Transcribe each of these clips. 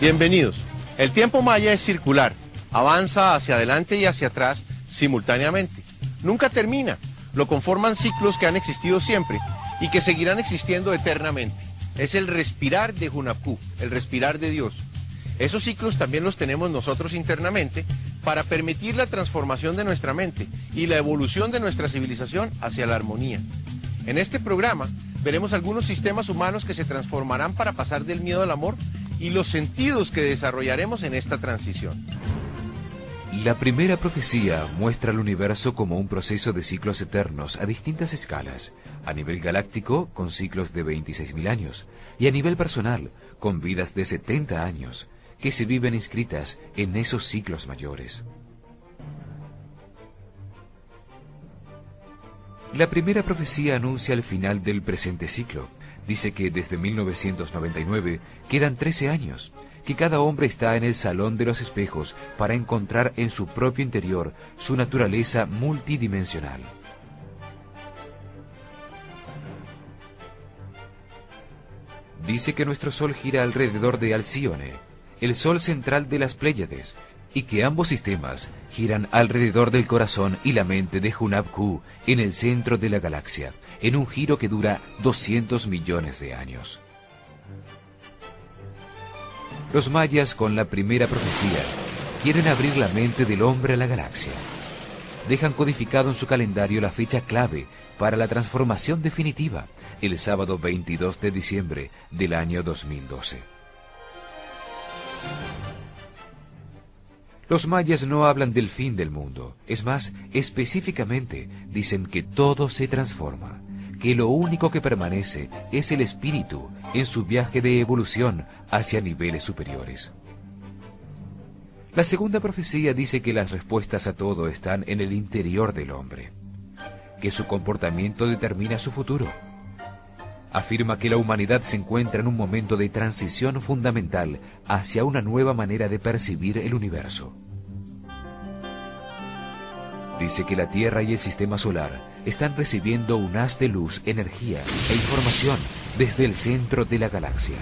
Bienvenidos. El tiempo maya es circular, avanza hacia adelante y hacia atrás simultáneamente. Nunca termina, lo conforman ciclos que han existido siempre y que seguirán existiendo eternamente. Es el respirar de Hunabku, el respirar de Dios. Esos ciclos también los tenemos nosotros internamente para permitir la transformación de nuestra mente y la evolución de nuestra civilización hacia la armonía. En este programa veremos algunos sistemas humanos que se transformarán para pasar del miedo al amor y los sentidos que desarrollaremos en esta transición. La primera profecía muestra al universo como un proceso de ciclos eternos a distintas escalas, a nivel galáctico con ciclos de 26.000 años y a nivel personal con vidas de 70 años, que se viven inscritas en esos ciclos mayores. La primera profecía anuncia el final del presente ciclo. Dice que desde 1999 quedan 13 años, que cada hombre está en el salón de los espejos para encontrar en su propio interior su naturaleza multidimensional. Dice que nuestro Sol gira alrededor de Alcíone, el Sol central de las Pléyades, y que ambos sistemas giran alrededor del corazón y la mente de Hunabku en el centro de la galaxia, en un giro que dura 200 millones de años. Los mayas, con la primera profecía, quieren abrir la mente del hombre a la galaxia. Dejan codificado en su calendario la fecha clave para la transformación definitiva, el sábado 22 de diciembre del año 2012. Los mayas no hablan del fin del mundo. Es más, específicamente dicen que todo se transforma, que lo único que permanece es el espíritu en su viaje de evolución hacia niveles superiores. La segunda profecía dice que las respuestas a todo están en el interior del hombre, que su comportamiento determina su futuro. Afirma que la humanidad se encuentra en un momento de transición fundamental hacia una nueva manera de percibir el universo. Dice que la Tierra y el Sistema Solar están recibiendo un haz de luz, energía e información desde el centro de la galaxia.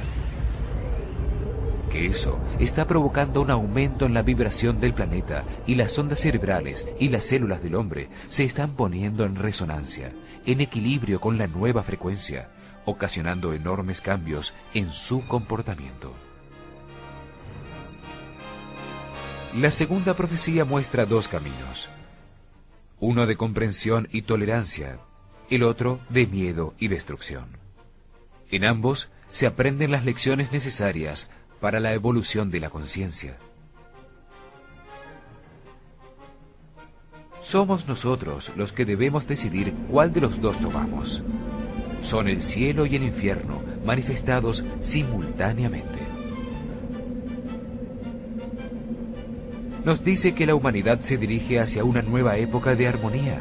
Que eso está provocando un aumento en la vibración del planeta y las ondas cerebrales y las células del hombre se están poniendo en resonancia, en equilibrio con la nueva frecuencia, ocasionando enormes cambios en su comportamiento. La segunda profecía muestra dos caminos. Uno de comprensión y tolerancia, el otro de miedo y destrucción. En ambos se aprenden las lecciones necesarias para la evolución de la conciencia. Somos nosotros los que debemos decidir cuál de los dos tomamos. Son el cielo y el infierno manifestados simultáneamente. Nos dice que la humanidad se dirige hacia una nueva época de armonía,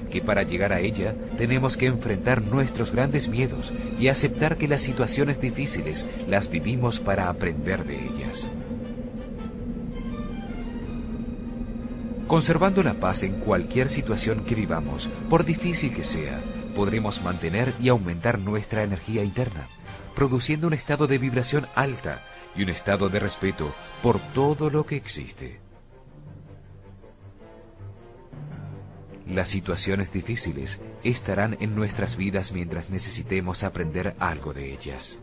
que para llegar a ella tenemos que enfrentar nuestros grandes miedos y aceptar que las situaciones difíciles las vivimos para aprender de ellas. Conservando la paz en cualquier situación que vivamos, por difícil que sea, podremos mantener y aumentar nuestra energía interna, produciendo un estado de vibración alta y un estado de respeto por todo lo que existe. Las situaciones difíciles estarán en nuestras vidas mientras necesitemos aprender algo de ellas.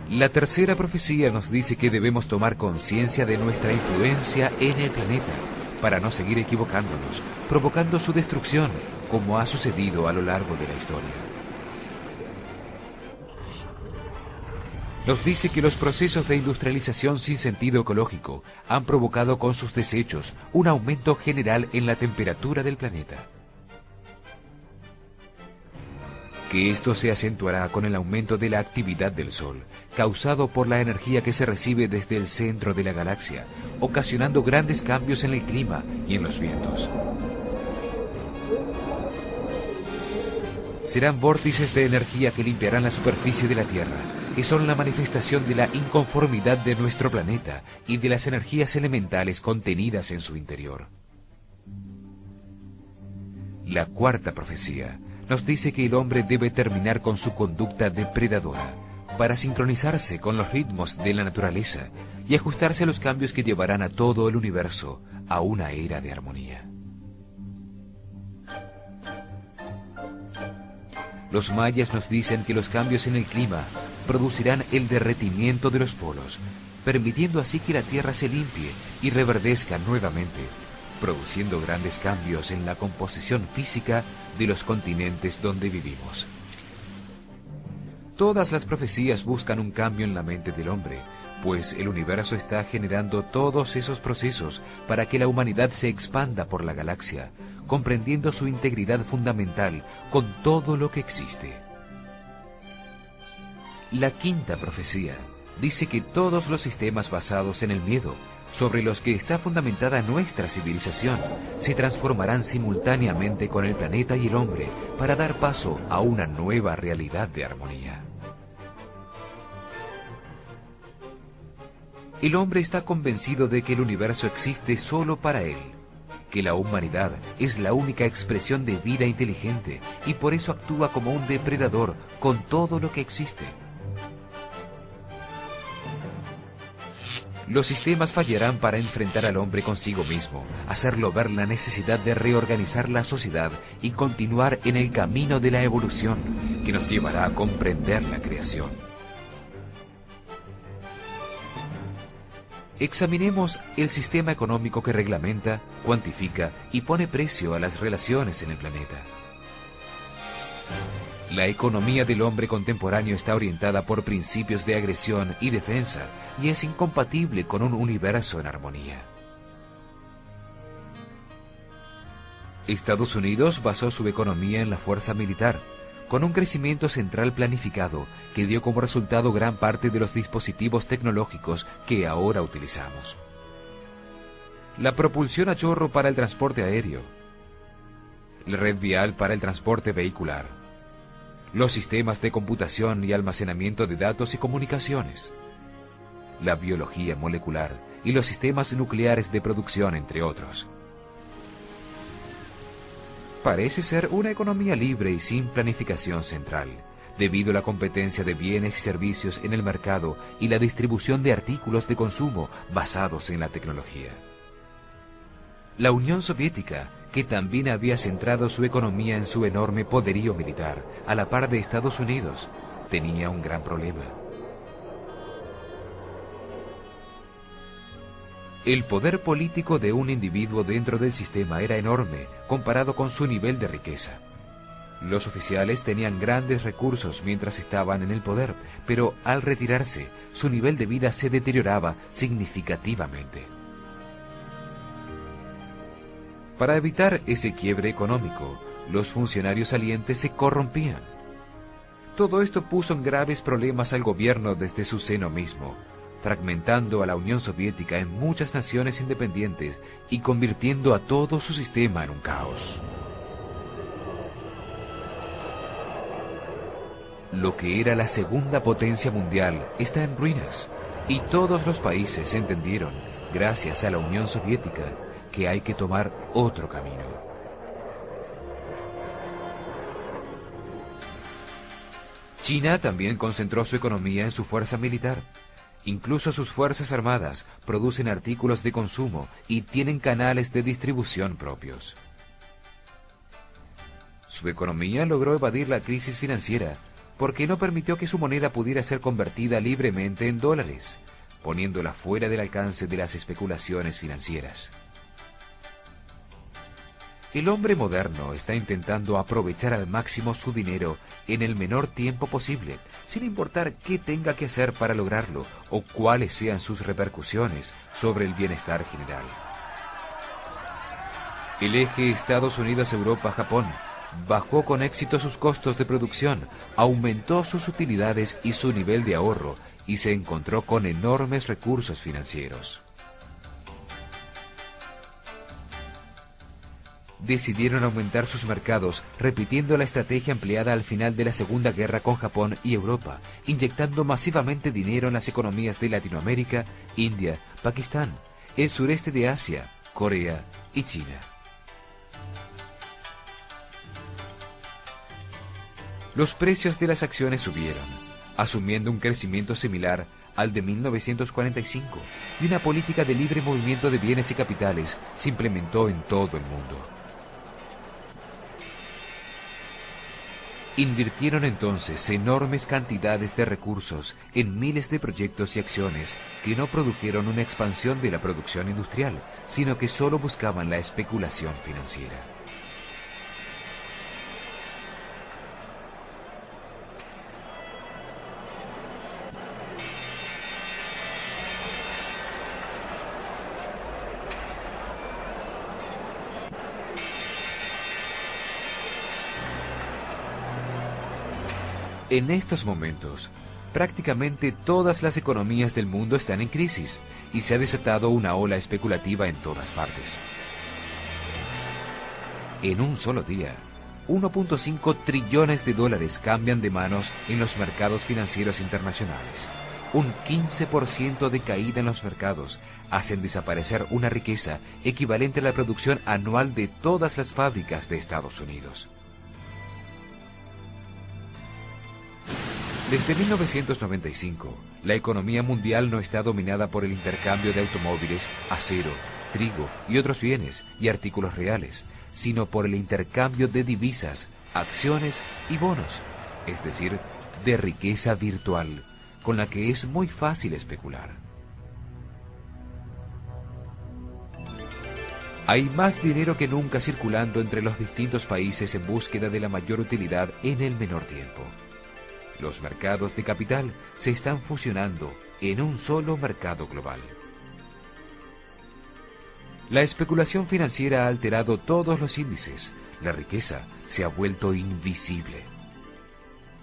La tercera profecía nos dice que debemos tomar conciencia de nuestra influencia en el planeta para no seguir equivocándonos, provocando su destrucción, como ha sucedido a lo largo de la historia. Nos dice que los procesos de industrialización sin sentido ecológico han provocado con sus desechos un aumento general en la temperatura del planeta. Que esto se acentuará con el aumento de la actividad del Sol, causado por la energía que se recibe desde el centro de la galaxia, ocasionando grandes cambios en el clima y en los vientos. Serán vórtices de energía que limpiarán la superficie de la Tierra, que son la manifestación de la inconformidad de nuestro planeta y de las energías elementales contenidas en su interior. La cuarta profecía nos dice que el hombre debe terminar con su conducta depredadora para sincronizarse con los ritmos de la naturaleza y ajustarse a los cambios que llevarán a todo el universo a una era de armonía. Los mayas nos dicen que los cambios en el clima producirán el derretimiento de los polos, permitiendo así que la Tierra se limpie y reverdezca nuevamente, produciendo grandes cambios en la composición física de los continentes donde vivimos. Todas las profecías buscan un cambio en la mente del hombre, pues el universo está generando todos esos procesos para que la humanidad se expanda por la galaxia, comprendiendo su integridad fundamental con todo lo que existe. La quinta profecía dice que todos los sistemas basados en el miedo, sobre los que está fundamentada nuestra civilización, se transformarán simultáneamente con el planeta y el hombre para dar paso a una nueva realidad de armonía. El hombre está convencido de que el universo existe solo para él, que la humanidad es la única expresión de vida inteligente y por eso actúa como un depredador con todo lo que existe. Los sistemas fallarán para enfrentar al hombre consigo mismo, hacerlo ver la necesidad de reorganizar la sociedad y continuar en el camino de la evolución que nos llevará a comprender la creación. Examinemos el sistema económico que reglamenta, cuantifica y pone precio a las relaciones en el planeta. La economía del hombre contemporáneo está orientada por principios de agresión y defensa y es incompatible con un universo en armonía. Estados Unidos basó su economía en la fuerza militar, con un crecimiento central planificado que dio como resultado gran parte de los dispositivos tecnológicos que ahora utilizamos. La propulsión a chorro para el transporte aéreo, la red vial para el transporte vehicular, los sistemas de computación y almacenamiento de datos y comunicaciones, la biología molecular y los sistemas nucleares de producción, entre otros. Parece ser una economía libre y sin planificación central, debido a la competencia de bienes y servicios en el mercado y la distribución de artículos de consumo basados en la tecnología. La Unión Soviética, que también había centrado su economía en su enorme poderío militar, a la par de Estados Unidos, tenía un gran problema. El poder político de un individuo dentro del sistema era enorme comparado con su nivel de riqueza. Los oficiales tenían grandes recursos mientras estaban en el poder, pero al retirarse, su nivel de vida se deterioraba significativamente. Para evitar ese quiebre económico, los funcionarios salientes se corrompían. Todo esto puso en graves problemas al gobierno desde su seno mismo, fragmentando a la Unión Soviética en muchas naciones independientes y convirtiendo a todo su sistema en un caos. Lo que era la segunda potencia mundial está en ruinas, y todos los países entendieron, gracias a la Unión Soviética, que hay que tomar otro camino. China también concentró su economía en su fuerza militar. Incluso sus fuerzas armadas producen artículos de consumo y tienen canales de distribución propios. Su economía logró evadir la crisis financiera porque no permitió que su moneda pudiera ser convertida libremente en dólares, poniéndola fuera del alcance de las especulaciones financieras. El hombre moderno está intentando aprovechar al máximo su dinero en el menor tiempo posible, sin importar qué tenga que hacer para lograrlo o cuáles sean sus repercusiones sobre el bienestar general. El eje Estados Unidos-Europa-Japón bajó con éxito sus costos de producción, aumentó sus utilidades y su nivel de ahorro y se encontró con enormes recursos financieros. decidieron aumentar sus mercados, repitiendo la estrategia empleada al final de la Segunda Guerra con Japón y Europa, inyectando masivamente dinero en las economías de Latinoamérica, India, Pakistán, el sureste de Asia, Corea y China. Los precios de las acciones subieron, asumiendo un crecimiento similar al de 1945, y una política de libre movimiento de bienes y capitales se implementó en todo el mundo. Invirtieron entonces enormes cantidades de recursos en miles de proyectos y acciones que no produjeron una expansión de la producción industrial, sino que solo buscaban la especulación financiera. En estos momentos, prácticamente todas las economías del mundo están en crisis y se ha desatado una ola especulativa en todas partes. En un solo día, 1.5 trillones de dólares cambian de manos en los mercados financieros internacionales. Un 15% de caída en los mercados hacen desaparecer una riqueza equivalente a la producción anual de todas las fábricas de Estados Unidos. Desde 1995, la economía mundial no está dominada por el intercambio de automóviles, acero, trigo y otros bienes y artículos reales, sino por el intercambio de divisas, acciones y bonos, es decir, de riqueza virtual, con la que es muy fácil especular. Hay más dinero que nunca circulando entre los distintos países en búsqueda de la mayor utilidad en el menor tiempo. Los mercados de capital se están fusionando en un solo mercado global. La especulación financiera ha alterado todos los índices. La riqueza se ha vuelto invisible.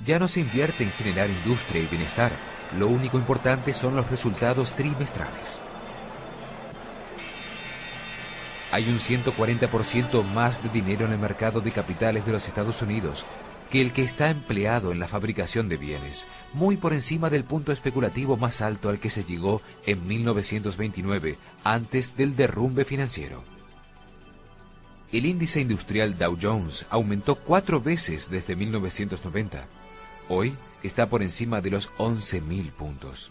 Ya no se invierte en generar industria y bienestar. Lo único importante son los resultados trimestrales. Hay un 140% más de dinero en el mercado de capitales de los Estados Unidos que el que está empleado en la fabricación de bienes, muy por encima del punto especulativo más alto al que se llegó en 1929, antes del derrumbe financiero. El índice industrial Dow Jones aumentó 4 veces desde 1990. Hoy está por encima de los 11.000 puntos.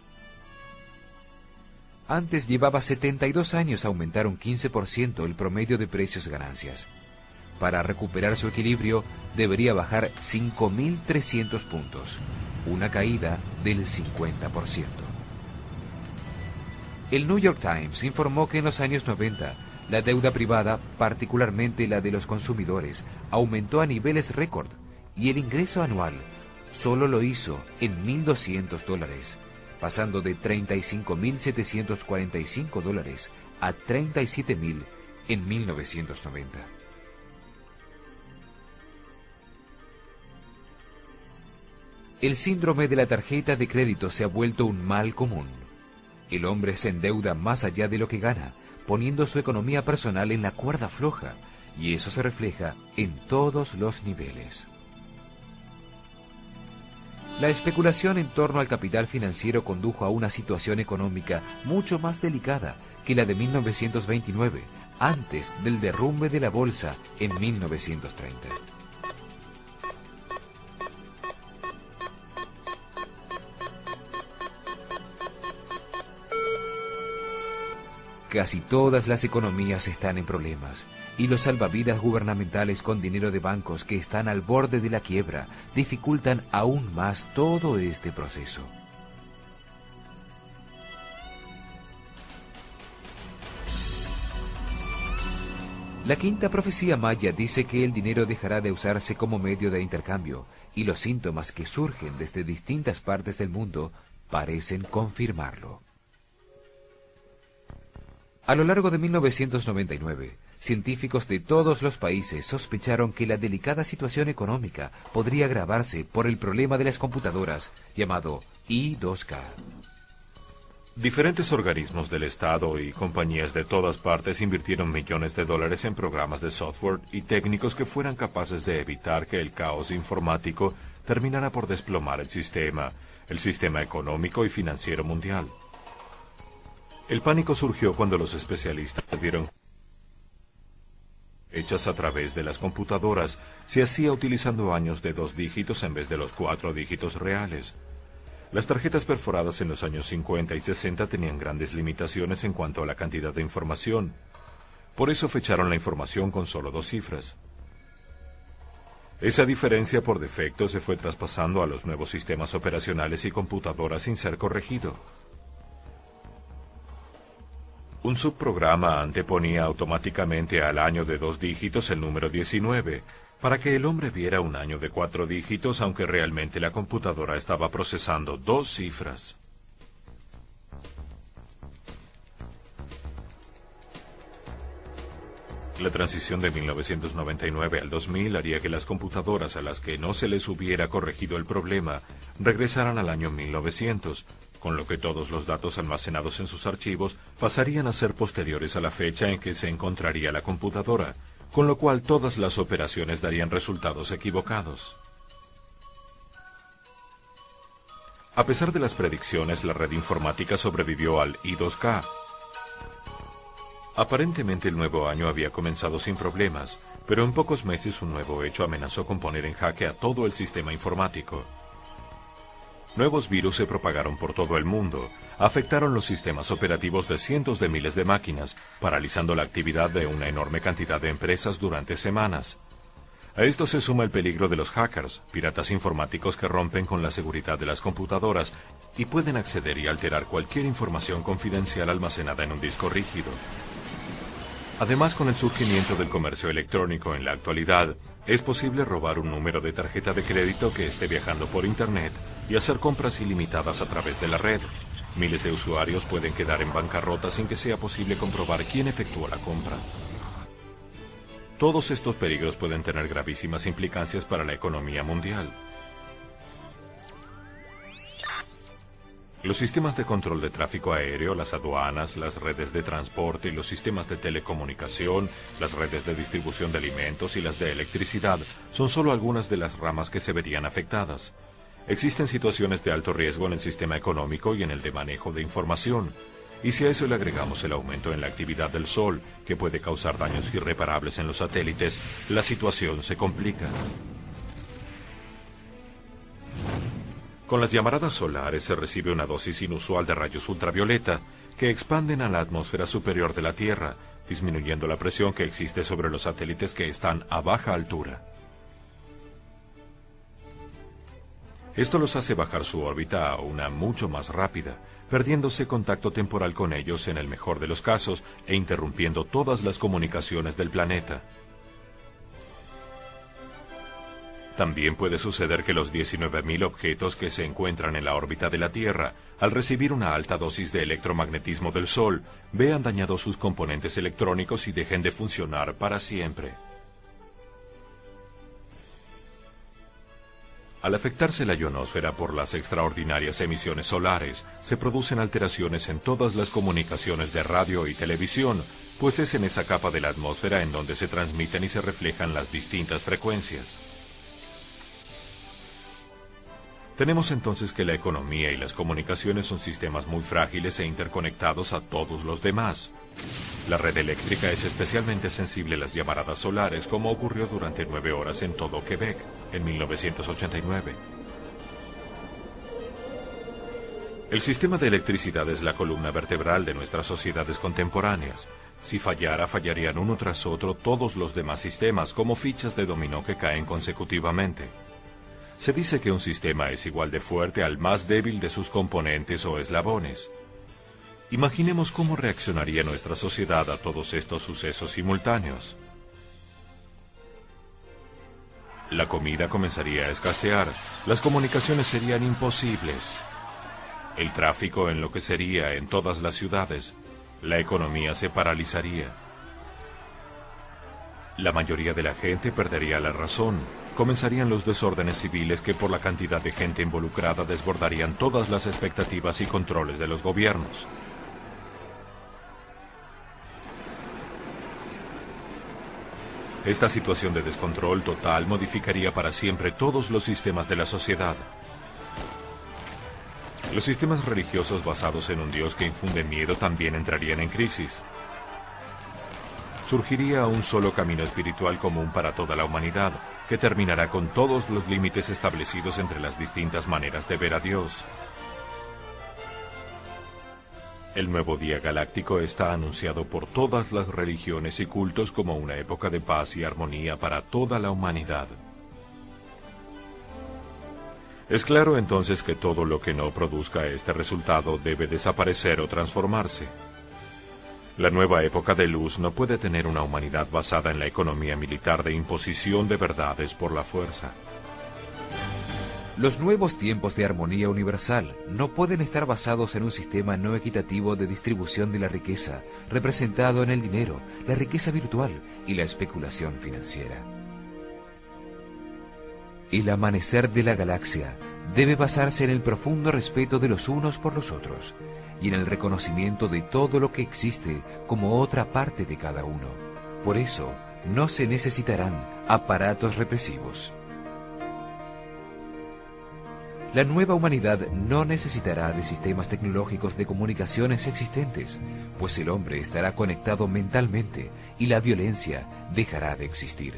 Antes llevaba 72 años aumentar un 15% el promedio de precios-ganancias. Para recuperar su equilibrio, debería bajar 5.300 puntos, una caída del 50%. El New York Times informó que en los años 90, la deuda privada, particularmente la de los consumidores, aumentó a niveles récord y el ingreso anual solo lo hizo en $1.200, pasando de $35.745 a $37.000 en 1990. El síndrome de la tarjeta de crédito se ha vuelto un mal común. El hombre se endeuda más allá de lo que gana, poniendo su economía personal en la cuerda floja, y eso se refleja en todos los niveles. La especulación en torno al capital financiero condujo a una situación económica mucho más delicada que la de 1929, antes del derrumbe de la bolsa en 1930. Casi todas las economías están en problemas, y los salvavidas gubernamentales con dinero de bancos que están al borde de la quiebra dificultan aún más todo este proceso. La quinta profecía maya dice que el dinero dejará de usarse como medio de intercambio, y los síntomas que surgen desde distintas partes del mundo parecen confirmarlo. A lo largo de 1999, científicos de todos los países sospecharon que la delicada situación económica podría agravarse por el problema de las computadoras, llamado I2K. Diferentes organismos del Estado y compañías de todas partes invirtieron millones de dólares en programas de software y técnicos que fueran capaces de evitar que el caos informático terminara por desplomar el sistema económico y financiero mundial. El pánico surgió cuando los especialistas vieron hechas a través de las computadoras se hacía utilizando años de 2 dígitos en vez de los 4 dígitos reales. Las tarjetas perforadas en los años 50 y 60 tenían grandes limitaciones en cuanto a la cantidad de información. Por eso fecharon la información con solo 2 cifras. Esa diferencia por defecto se fue traspasando a los nuevos sistemas operacionales y computadoras sin ser corregido. Un subprograma anteponía automáticamente al año de 2 dígitos el número 19, para que el hombre viera un año de 4 dígitos, aunque realmente la computadora estaba procesando 2 cifras. La transición de 1999 al 2000 haría que las computadoras a las que no se les hubiera corregido el problema regresaran al año 1900, con lo que todos los datos almacenados en sus archivos pasarían a ser posteriores a la fecha en que se encontraría la computadora, con lo cual todas las operaciones darían resultados equivocados. A pesar de las predicciones, la red informática sobrevivió al I2K. Aparentemente el nuevo año había comenzado sin problemas, pero en pocos meses un nuevo hecho amenazó con poner en jaque a todo el sistema informático. Nuevos virus se propagaron por todo el mundo, afectaron los sistemas operativos de cientos de miles de máquinas, paralizando la actividad de una enorme cantidad de empresas durante semanas. A esto se suma el peligro de los hackers, piratas informáticos que rompen con la seguridad de las computadoras y pueden acceder y alterar cualquier información confidencial almacenada en un disco rígido. Además, con el surgimiento del comercio electrónico en la actualidad, es posible robar un número de tarjeta de crédito que esté viajando por Internet y hacer compras ilimitadas a través de la red. Miles de usuarios pueden quedar en bancarrota sin que sea posible comprobar quién efectuó la compra. Todos estos peligros pueden tener gravísimas implicancias para la economía mundial. Los sistemas de control de tráfico aéreo, las aduanas, las redes de transporte y los sistemas de telecomunicación, las redes de distribución de alimentos y las de electricidad son solo algunas de las ramas que se verían afectadas. Existen situaciones de alto riesgo en el sistema económico y en el de manejo de información. Y si a eso le agregamos el aumento en la actividad del Sol, que puede causar daños irreparables en los satélites, la situación se complica. Con las llamaradas solares se recibe una dosis inusual de rayos ultravioleta que expanden a la atmósfera superior de la Tierra, disminuyendo la presión que existe sobre los satélites que están a baja altura. Esto los hace bajar su órbita a una mucho más rápida, perdiéndose contacto temporal con ellos en el mejor de los casos e interrumpiendo todas las comunicaciones del planeta. También puede suceder que los 19.000 objetos que se encuentran en la órbita de la Tierra, al recibir una alta dosis de electromagnetismo del Sol, vean dañados sus componentes electrónicos y dejen de funcionar para siempre. Al afectarse la ionosfera por las extraordinarias emisiones solares, se producen alteraciones en todas las comunicaciones de radio y televisión, pues es en esa capa de la atmósfera en donde se transmiten y se reflejan las distintas frecuencias. Tenemos entonces que la economía y las comunicaciones son sistemas muy frágiles e interconectados a todos los demás. La red eléctrica es especialmente sensible a las llamaradas solares, como ocurrió durante 9 horas en todo Quebec, en 1989. El sistema de electricidad es la columna vertebral de nuestras sociedades contemporáneas. Si fallara, fallarían uno tras otro todos los demás sistemas, como fichas de dominó que caen consecutivamente. Se dice que un sistema es igual de fuerte al más débil de sus componentes o eslabones. Imaginemos cómo reaccionaría nuestra sociedad a todos estos sucesos simultáneos. La comida comenzaría a escasear, las comunicaciones serían imposibles, el tráfico enloquecería en todas las ciudades, la economía se paralizaría. La mayoría de la gente perdería la razón. Comenzarían los desórdenes civiles que por la cantidad de gente involucrada desbordarían todas las expectativas y controles de los gobiernos. Esta situación de descontrol total modificaría para siempre todos los sistemas de la sociedad. Los sistemas religiosos basados en un Dios que infunde miedo también entrarían en crisis. Surgiría un solo camino espiritual común para toda la humanidad, que terminará con todos los límites establecidos entre las distintas maneras de ver a Dios. El nuevo día galáctico está anunciado por todas las religiones y cultos como una época de paz y armonía para toda la humanidad. Es claro entonces que todo lo que no produzca este resultado debe desaparecer o transformarse. La nueva época de luz no puede tener una humanidad basada en la economía militar de imposición de verdades por la fuerza. Los nuevos tiempos de armonía universal no pueden estar basados en un sistema no equitativo de distribución de la riqueza, representado en el dinero, la riqueza virtual y la especulación financiera. El amanecer de la galaxia debe basarse en el profundo respeto de los unos por los otros y en el reconocimiento de todo lo que existe como otra parte de cada uno. Por eso, no se necesitarán aparatos represivos. La nueva humanidad no necesitará de sistemas tecnológicos de comunicaciones existentes, pues el hombre estará conectado mentalmente y la violencia dejará de existir.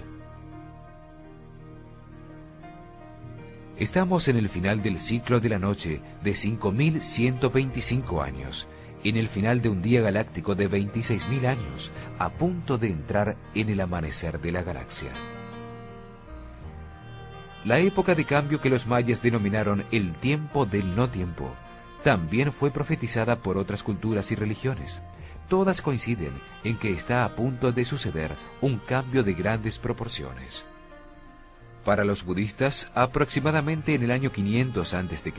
Estamos en el final del ciclo de la noche de 5.125 años, en el final de un día galáctico de 26.000 años, a punto de entrar en el amanecer de la galaxia. La época de cambio que los mayas denominaron el tiempo del no tiempo, también fue profetizada por otras culturas y religiones. Todas coinciden en que está a punto de suceder un cambio de grandes proporciones. Para los budistas, aproximadamente en el año 500 a.C.,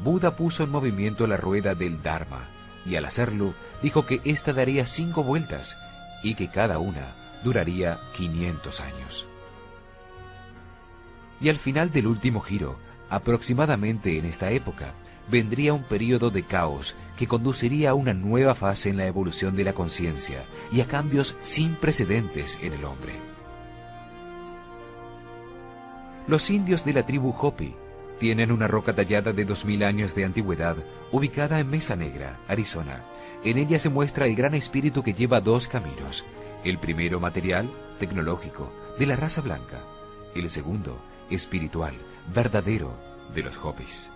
Buda puso en movimiento la rueda del Dharma, y al hacerlo, dijo que ésta daría 5 vueltas, y que cada una duraría 500 años. Y al final del último giro, aproximadamente en esta época, vendría un período de caos que conduciría a una nueva fase en la evolución de la conciencia y a cambios sin precedentes en el hombre. Los indios de la tribu Hopi tienen una roca tallada de 2000 años de antigüedad ubicada en Mesa Negra, Arizona. En ella se muestra el gran espíritu que lleva 2 caminos. El primero material, tecnológico, de la raza blanca. El segundo, espiritual, verdadero, de los Hopis.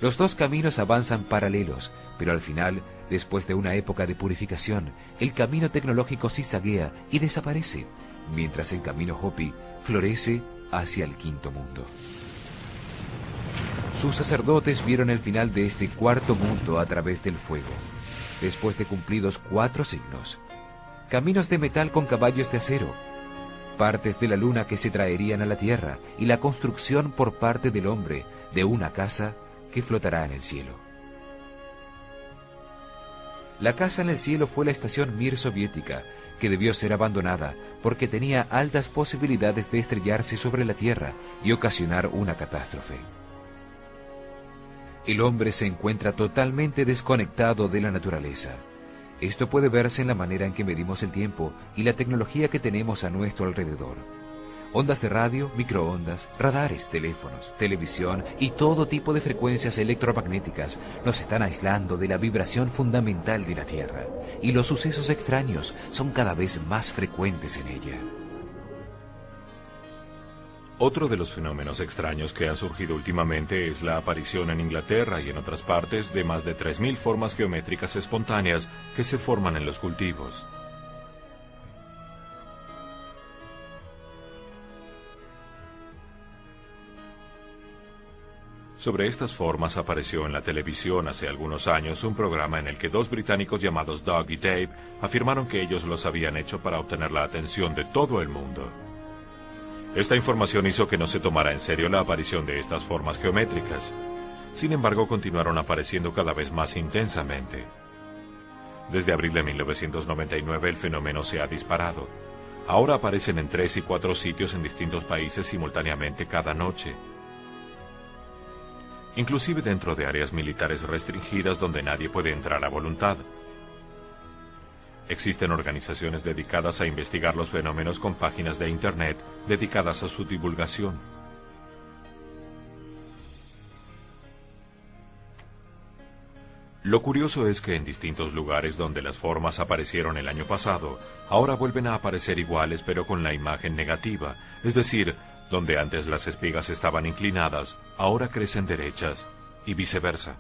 Los 2 caminos avanzan paralelos, pero al final, después de una época de purificación, el camino tecnológico zigzaguea y desaparece, mientras el camino Hopi florece hacia el quinto mundo. Sus sacerdotes vieron el final de este cuarto mundo a través del fuego, después de cumplidos 4 signos. Caminos de metal con caballos de acero, partes de la luna que se traerían a la tierra y la construcción por parte del hombre de una casa que flotará en el cielo. La casa en el cielo fue la estación Mir soviética, que debió ser abandonada porque tenía altas posibilidades de estrellarse sobre la Tierra y ocasionar una catástrofe. El hombre se encuentra totalmente desconectado de la naturaleza. Esto puede verse en la manera en que medimos el tiempo y la tecnología que tenemos a nuestro alrededor. Ondas de radio, microondas, radares, teléfonos, televisión y todo tipo de frecuencias electromagnéticas nos están aislando de la vibración fundamental de la Tierra, y los sucesos extraños son cada vez más frecuentes en ella. Otro de los fenómenos extraños que han surgido últimamente es la aparición en Inglaterra y en otras partes de más de 3000 formas geométricas espontáneas que se forman en los cultivos. Sobre estas formas apareció en la televisión hace algunos años un programa en el que 2 británicos llamados Doug y Dave afirmaron que ellos los habían hecho para obtener la atención de todo el mundo. Esta información hizo que no se tomara en serio la aparición de estas formas geométricas. Sin embargo, continuaron apareciendo cada vez más intensamente. Desde abril de 1999 el fenómeno se ha disparado. Ahora aparecen en 3 y 4 sitios en distintos países simultáneamente cada noche. Inclusive dentro de áreas militares restringidas donde nadie puede entrar a voluntad. Existen organizaciones dedicadas a investigar los fenómenos con páginas de Internet dedicadas a su divulgación. Lo curioso es que en distintos lugares donde las formas aparecieron el año pasado, ahora vuelven a aparecer iguales pero con la imagen negativa, es decir, donde antes las espigas estaban inclinadas, ahora crecen derechas, y viceversa.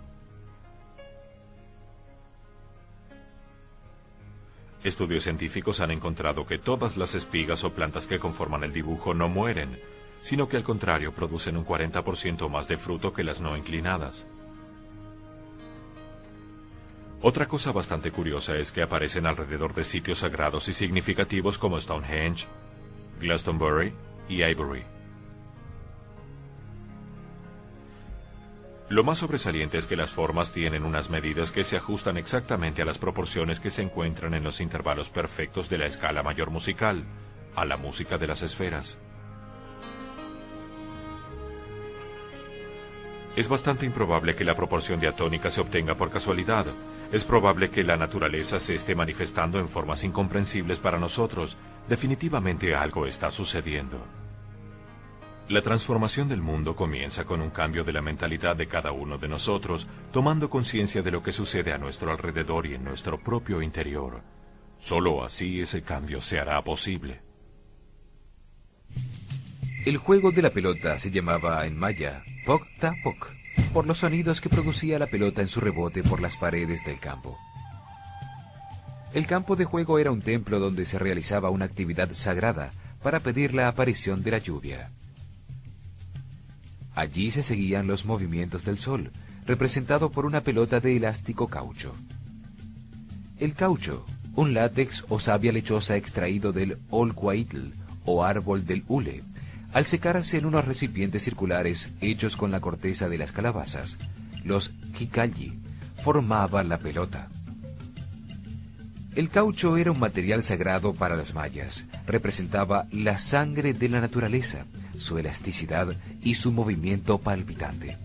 Estudios científicos han encontrado que todas las espigas o plantas que conforman el dibujo no mueren, sino que al contrario producen un 40% más de fruto que las no inclinadas. Otra cosa bastante curiosa es que aparecen alrededor de sitios sagrados y significativos como Stonehenge, Glastonbury y Avebury. Lo más sobresaliente es que las formas tienen unas medidas que se ajustan exactamente a las proporciones que se encuentran en los intervalos perfectos de la escala mayor musical, a la música de las esferas. Es bastante improbable que la proporción diatónica se obtenga por casualidad. Es probable que la naturaleza se esté manifestando en formas incomprensibles para nosotros. Definitivamente algo está sucediendo. La transformación del mundo comienza con un cambio de la mentalidad de cada uno de nosotros, tomando conciencia de lo que sucede a nuestro alrededor y en nuestro propio interior. Solo así ese cambio se hará posible. El juego de la pelota se llamaba en maya Pok Ta Pok, por los sonidos que producía la pelota en su rebote por las paredes del campo. El campo de juego era un templo donde se realizaba una actividad sagrada para pedir la aparición de la lluvia. Allí se seguían los movimientos del sol, representado por una pelota de elástico caucho. El caucho, un látex o savia lechosa extraído del olcuaitl o árbol del hule, al secarse en unos recipientes circulares hechos con la corteza de las calabazas, los jicalli, formaba la pelota. El caucho era un material sagrado para los mayas, representaba la sangre de la naturaleza, su elasticidad y su movimiento palpitante.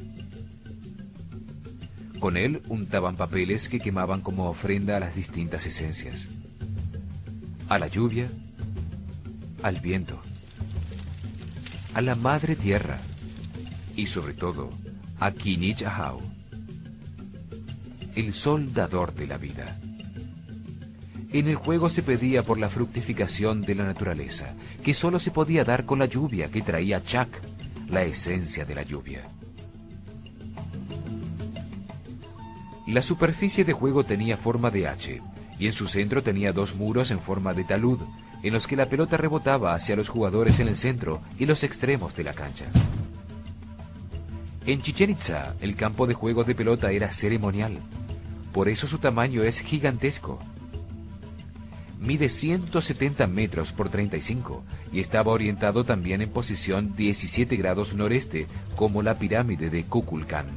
Con él untaban papeles que quemaban como ofrenda a las distintas esencias, a la lluvia, al viento, a la madre tierra y sobre todo a Kinich Ahau, el sol dador de la vida. En el juego se pedía por la fructificación de la naturaleza, que solo se podía dar con la lluvia que traía Chak, la esencia de la lluvia. La superficie de juego tenía forma de H, y en su centro tenía 2 muros en forma de talud, en los que la pelota rebotaba hacia los jugadores en el centro y los extremos de la cancha. En Chichén Itzá, el campo de juego de pelota era ceremonial, por eso su tamaño es gigantesco. Mide 170 metros por 35 y estaba orientado también en posición 17 grados noreste, como la pirámide de Kukulcán.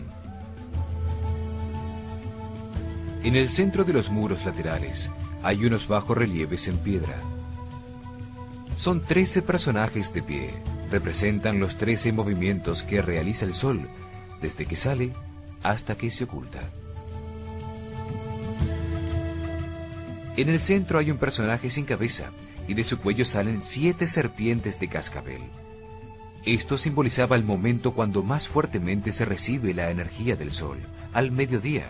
En el centro de los muros laterales hay unos bajorrelieves en piedra. Son 13 personajes de pie. Representan los 13 movimientos que realiza el sol, desde que sale hasta que se oculta. En el centro hay un personaje sin cabeza, y de su cuello salen 7 serpientes de cascabel. Esto simbolizaba el momento cuando más fuertemente se recibe la energía del sol, al mediodía,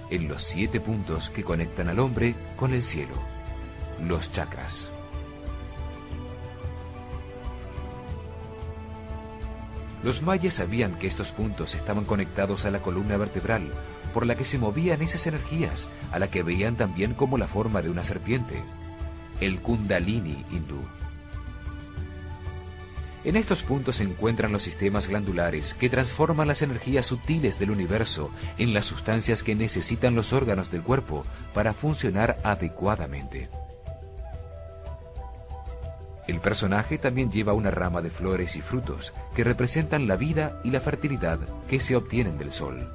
en los 7 puntos que conectan al hombre con el cielo, los chakras. Los mayas sabían que estos puntos estaban conectados a la columna vertebral, por la que se movían esas energías, a la que veían también como la forma de una serpiente, el Kundalini hindú. En estos puntos se encuentran los sistemas glandulares que transforman las energías sutiles del universo en las sustancias que necesitan los órganos del cuerpo para funcionar adecuadamente. El personaje también lleva una rama de flores y frutos que representan la vida y la fertilidad que se obtienen del sol.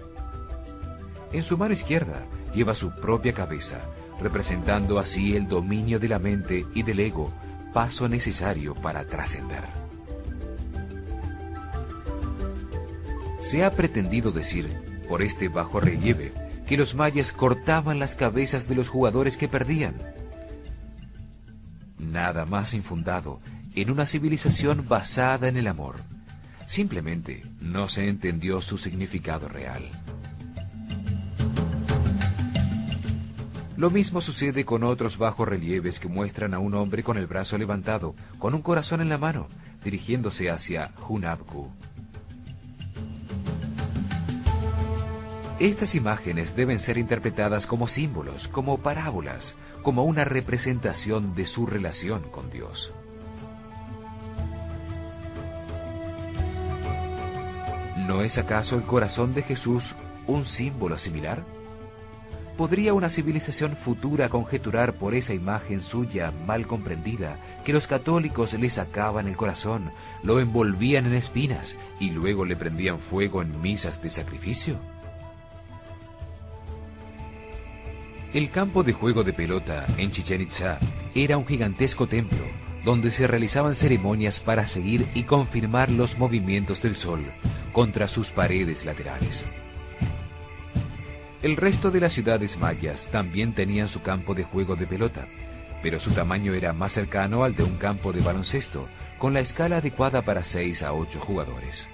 En su mano izquierda lleva su propia cabeza, representando así el dominio de la mente y del ego paso necesario para trascender. Se ha pretendido decir, por este bajorrelieve, que los mayas cortaban las cabezas de los jugadores que perdían. Nada más infundado en una civilización basada en el amor. Simplemente no se entendió su significado real. Lo mismo sucede con otros bajorrelieves que muestran a un hombre con el brazo levantado, con un corazón en la mano, dirigiéndose hacia Hunabku. Estas imágenes deben ser interpretadas como símbolos, como parábolas, como una representación de su relación con Dios. ¿No es acaso el corazón de Jesús un símbolo similar? ¿Podría una civilización futura conjeturar por esa imagen suya mal comprendida que los católicos le sacaban el corazón, lo envolvían en espinas y luego le prendían fuego en misas de sacrificio? El campo de juego de pelota en Chichén Itzá era un gigantesco templo donde se realizaban ceremonias para seguir y confirmar los movimientos del sol contra sus paredes laterales. El resto de las ciudades mayas también tenían su campo de juego de pelota, pero su tamaño era más cercano al de un campo de baloncesto, con la escala adecuada para 6 a 8 jugadores.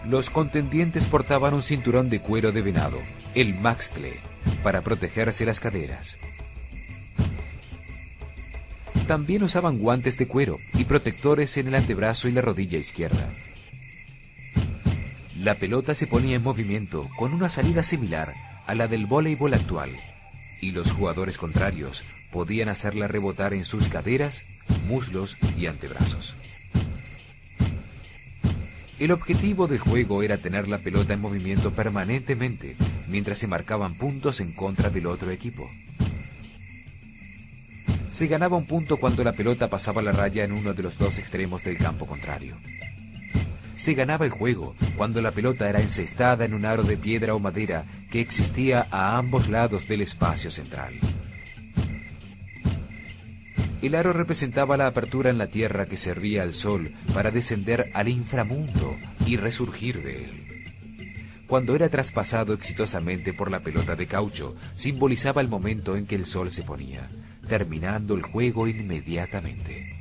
Los contendientes portaban un cinturón de cuero de venado, el maxtle, para protegerse las caderas. También usaban guantes de cuero y protectores en el antebrazo y la rodilla izquierda. La pelota se ponía en movimiento con una salida similar a la del voleibol actual, y los jugadores contrarios podían hacerla rebotar en sus caderas, muslos y antebrazos. El objetivo del juego era tener la pelota en movimiento permanentemente mientras se marcaban puntos en contra del otro equipo. Se ganaba un punto cuando la pelota pasaba la raya en uno de los dos extremos del campo contrario. Se ganaba el juego cuando la pelota era encestada en un aro de piedra o madera que existía a ambos lados del espacio central. El aro representaba la apertura en la tierra que servía al sol para descender al inframundo y resurgir de él. Cuando era traspasado exitosamente por la pelota de caucho, simbolizaba el momento en que el sol se ponía, terminando el juego inmediatamente.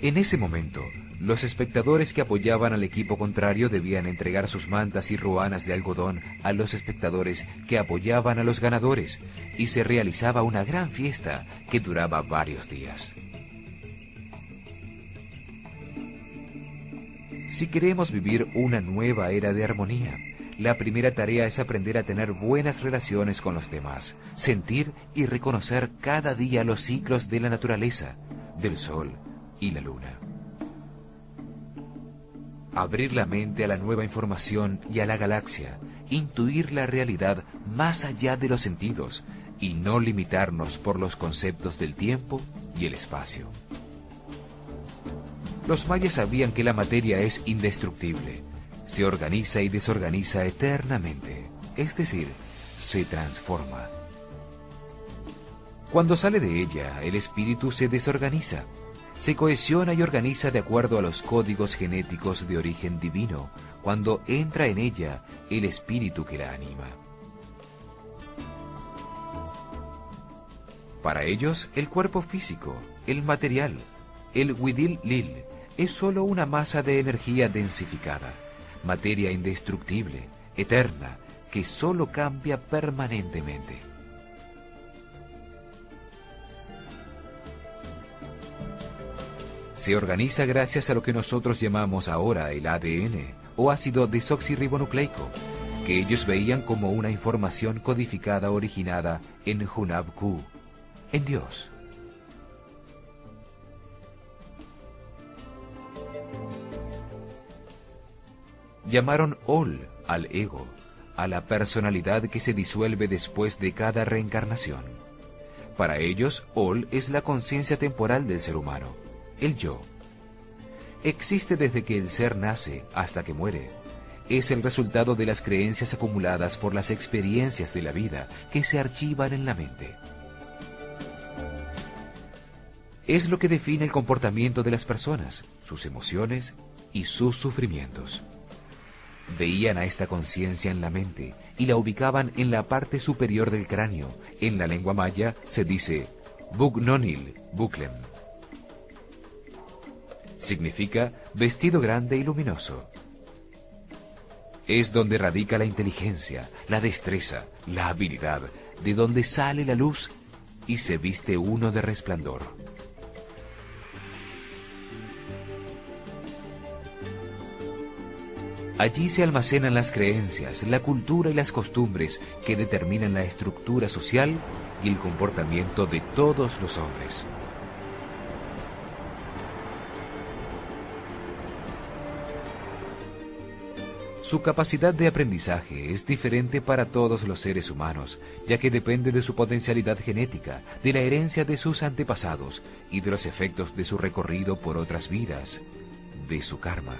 En ese momento, los espectadores que apoyaban al equipo contrario debían entregar sus mantas y ruanas de algodón a los espectadores que apoyaban a los ganadores, y se realizaba una gran fiesta que duraba varios días. Si queremos vivir una nueva era de armonía, la primera tarea es aprender a tener buenas relaciones con los demás, sentir y reconocer cada día los ciclos de la naturaleza, del sol y la luna. Abrir la mente a la nueva información y a la galaxia, intuir la realidad más allá de los sentidos y no limitarnos por los conceptos del tiempo y el espacio. Los mayas sabían que la materia es indestructible, se organiza y desorganiza eternamente, es decir, se transforma. Cuando sale de ella, el espíritu se desorganiza, se cohesiona y organiza de acuerdo a los códigos genéticos de origen divino, cuando entra en ella el espíritu que la anima. Para ellos, el cuerpo físico, el material, el Widil Lil, es sólo una masa de energía densificada, materia indestructible, eterna, que sólo cambia permanentemente. Se organiza gracias a lo que nosotros llamamos ahora el ADN, o ácido desoxirribonucleico, que ellos veían como una información codificada originada en Hunabku, en Dios. Llamaron Ol al ego, a la personalidad que se disuelve después de cada reencarnación. Para ellos, Ol es la conciencia temporal del ser humano, el yo. Existe desde que el ser nace hasta que muere, es el resultado de las creencias acumuladas por las experiencias de la vida que se archivan en la mente. Es lo que define el comportamiento de las personas, sus emociones y sus sufrimientos. Veían a esta conciencia en la mente y la ubicaban en la parte superior del cráneo. En la lengua maya se dice Bugnonil Buklem. Significa vestido grande y luminoso. Es donde radica la inteligencia, la destreza, la habilidad, de donde sale la luz y se viste uno de resplandor. Allí se almacenan las creencias, la cultura y las costumbres que determinan la estructura social y el comportamiento de todos los hombres. Su capacidad de aprendizaje es diferente para todos los seres humanos, ya que depende de su potencialidad genética, de la herencia de sus antepasados y de los efectos de su recorrido por otras vidas, de su karma.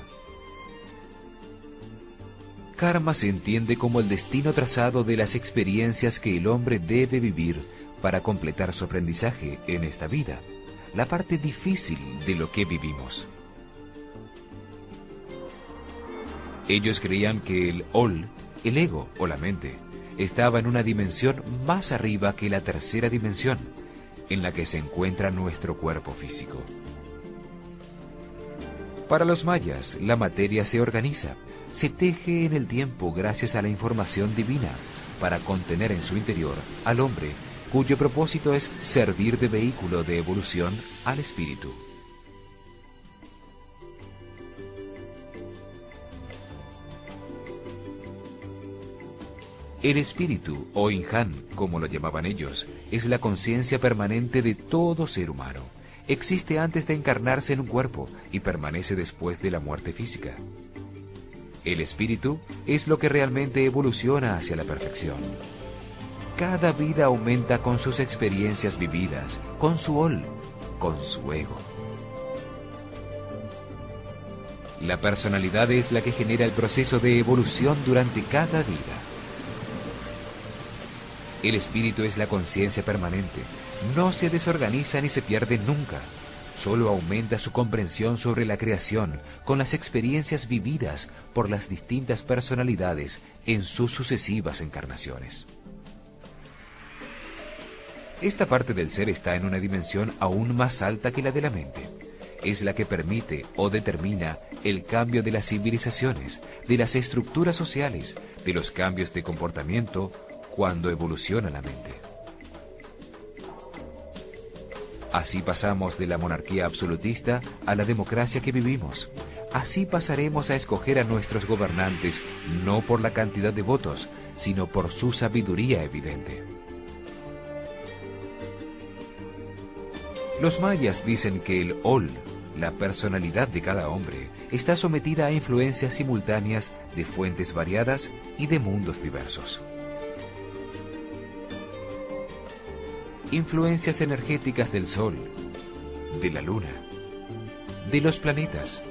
Karma se entiende como el destino trazado de las experiencias que el hombre debe vivir para completar su aprendizaje en esta vida, la parte difícil de lo que vivimos. Ellos creían que el Ol, el ego o la mente, estaba en una dimensión más arriba que la tercera dimensión, en la que se encuentra nuestro cuerpo físico. Para los mayas, la materia se organiza, se teje en el tiempo gracias a la información divina para contener en su interior al hombre, cuyo propósito es servir de vehículo de evolución al espíritu. El espíritu, o Inhan, como lo llamaban ellos, es la conciencia permanente de todo ser humano. Existe antes de encarnarse en un cuerpo y permanece después de la muerte física. El espíritu es lo que realmente evoluciona hacia la perfección. Cada vida aumenta con sus experiencias vividas, con su Ol, con su ego. La personalidad es la que genera el proceso de evolución durante cada vida. El espíritu es la conciencia permanente, no se desorganiza ni se pierde nunca. Solo aumenta su comprensión sobre la creación con las experiencias vividas por las distintas personalidades en sus sucesivas encarnaciones. Esta parte del ser está en una dimensión aún más alta que la de la mente. Es la que permite o determina el cambio de las civilizaciones, de las estructuras sociales, de los cambios de comportamiento cuando evoluciona la mente. Así pasamos de la monarquía absolutista a la democracia que vivimos. Así pasaremos a escoger a nuestros gobernantes no por la cantidad de votos, sino por su sabiduría evidente. Los mayas dicen que el Ol, la personalidad de cada hombre, está sometida a influencias simultáneas de fuentes variadas y de mundos diversos. Influencias energéticas del Sol, de la Luna, de los planetas,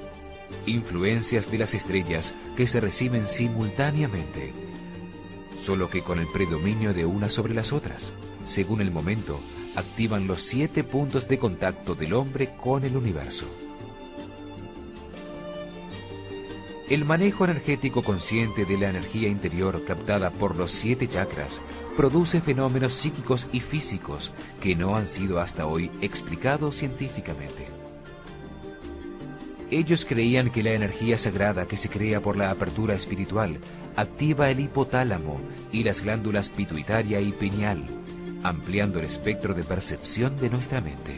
influencias de las estrellas que se reciben simultáneamente, solo que con el predominio de unas sobre las otras. Según el momento, activan los 7 puntos de contacto del hombre con el universo. El manejo energético consciente de la energía interior captada por los 7 chakras produce fenómenos psíquicos y físicos que no han sido hasta hoy explicados científicamente. Ellos creían que la energía sagrada que se crea por la apertura espiritual activa el hipotálamo y las glándulas pituitaria y pineal, ampliando el espectro de percepción de nuestra mente.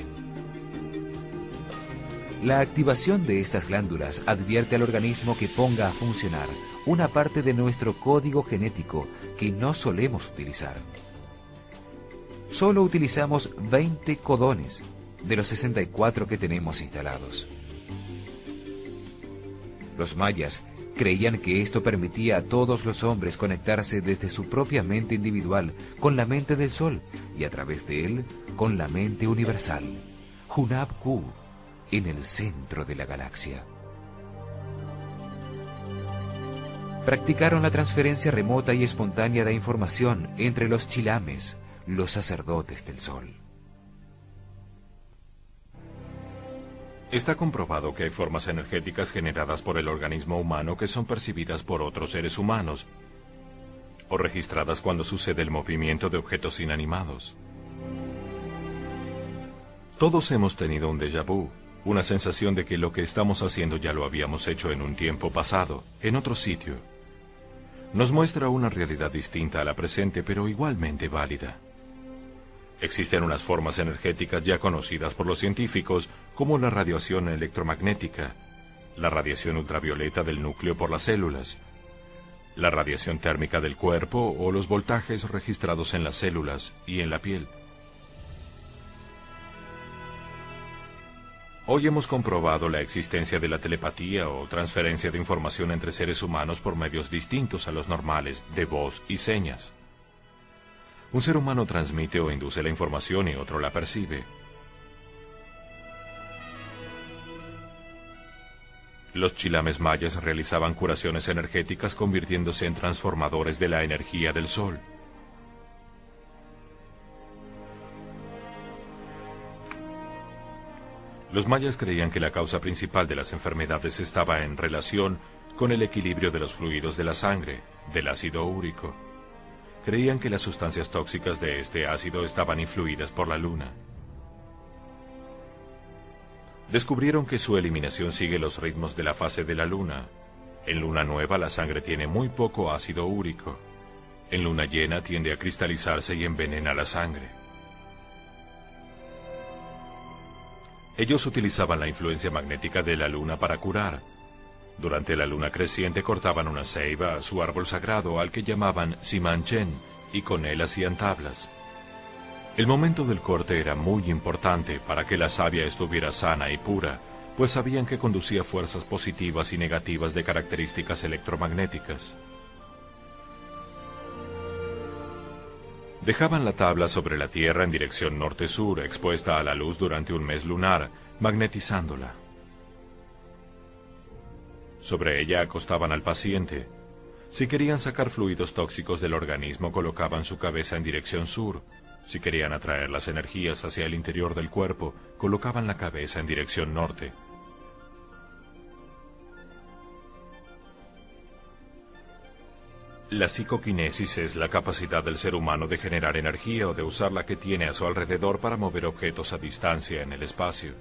La activación de estas glándulas advierte al organismo que ponga a funcionar una parte de nuestro código genético que no solemos utilizar. Solo utilizamos 20 codones de los 64 que tenemos instalados. Los mayas creían que esto permitía a todos los hombres conectarse desde su propia mente individual con la mente del Sol y a través de él con la mente universal, Hunab-Ku, en el centro de la galaxia. practicaron la transferencia remota y espontánea de información entre los chilames, los sacerdotes del sol. Está comprobado que hay formas energéticas generadas por el organismo humano que son percibidas por otros seres humanos o registradas cuando sucede el movimiento de objetos inanimados. Todos hemos tenido un déjà vu, una sensación de que lo que estamos haciendo ya lo habíamos hecho en un tiempo pasado, en otro sitio. Nos muestra una realidad distinta a la presente, pero igualmente válida. Existen unas formas energéticas ya conocidas por los científicos, como la radiación electromagnética, la radiación ultravioleta del núcleo por las células, la radiación térmica del cuerpo o los voltajes registrados en las células y en la piel. Hoy hemos comprobado la existencia de la telepatía o transferencia de información entre seres humanos por medios distintos a los normales, de voz y señas. Un ser humano transmite o induce la información y otro la percibe. Los chilames mayas realizaban curaciones energéticas convirtiéndose en transformadores de la energía del sol. Los mayas creían que la causa principal de las enfermedades estaba en relación con el equilibrio de los fluidos de la sangre, del ácido úrico. Creían que las sustancias tóxicas de este ácido estaban influidas por la luna. Descubrieron que su eliminación sigue los ritmos de la fase de la luna. En luna nueva la sangre tiene muy poco ácido úrico. En luna llena tiende a cristalizarse y envenena la sangre. Ellos utilizaban la influencia magnética de la luna para curar. Durante la luna creciente cortaban una ceiba, su árbol sagrado, al que llamaban Simanchen, y con él hacían tablas. El momento del corte era muy importante para que la savia estuviera sana y pura, pues sabían que conducía fuerzas positivas y negativas de características electromagnéticas. Dejaban la tabla sobre la tierra en dirección norte-sur, expuesta a la luz durante un mes lunar, magnetizándola. Sobre ella acostaban al paciente. Si querían sacar fluidos tóxicos del organismo, colocaban su cabeza en dirección sur. Si querían atraer las energías hacia el interior del cuerpo, colocaban la cabeza en dirección norte. La psicoquinesis es la capacidad del ser humano de generar energía o de usar la que tiene a su alrededor para mover objetos a distancia en el espacio.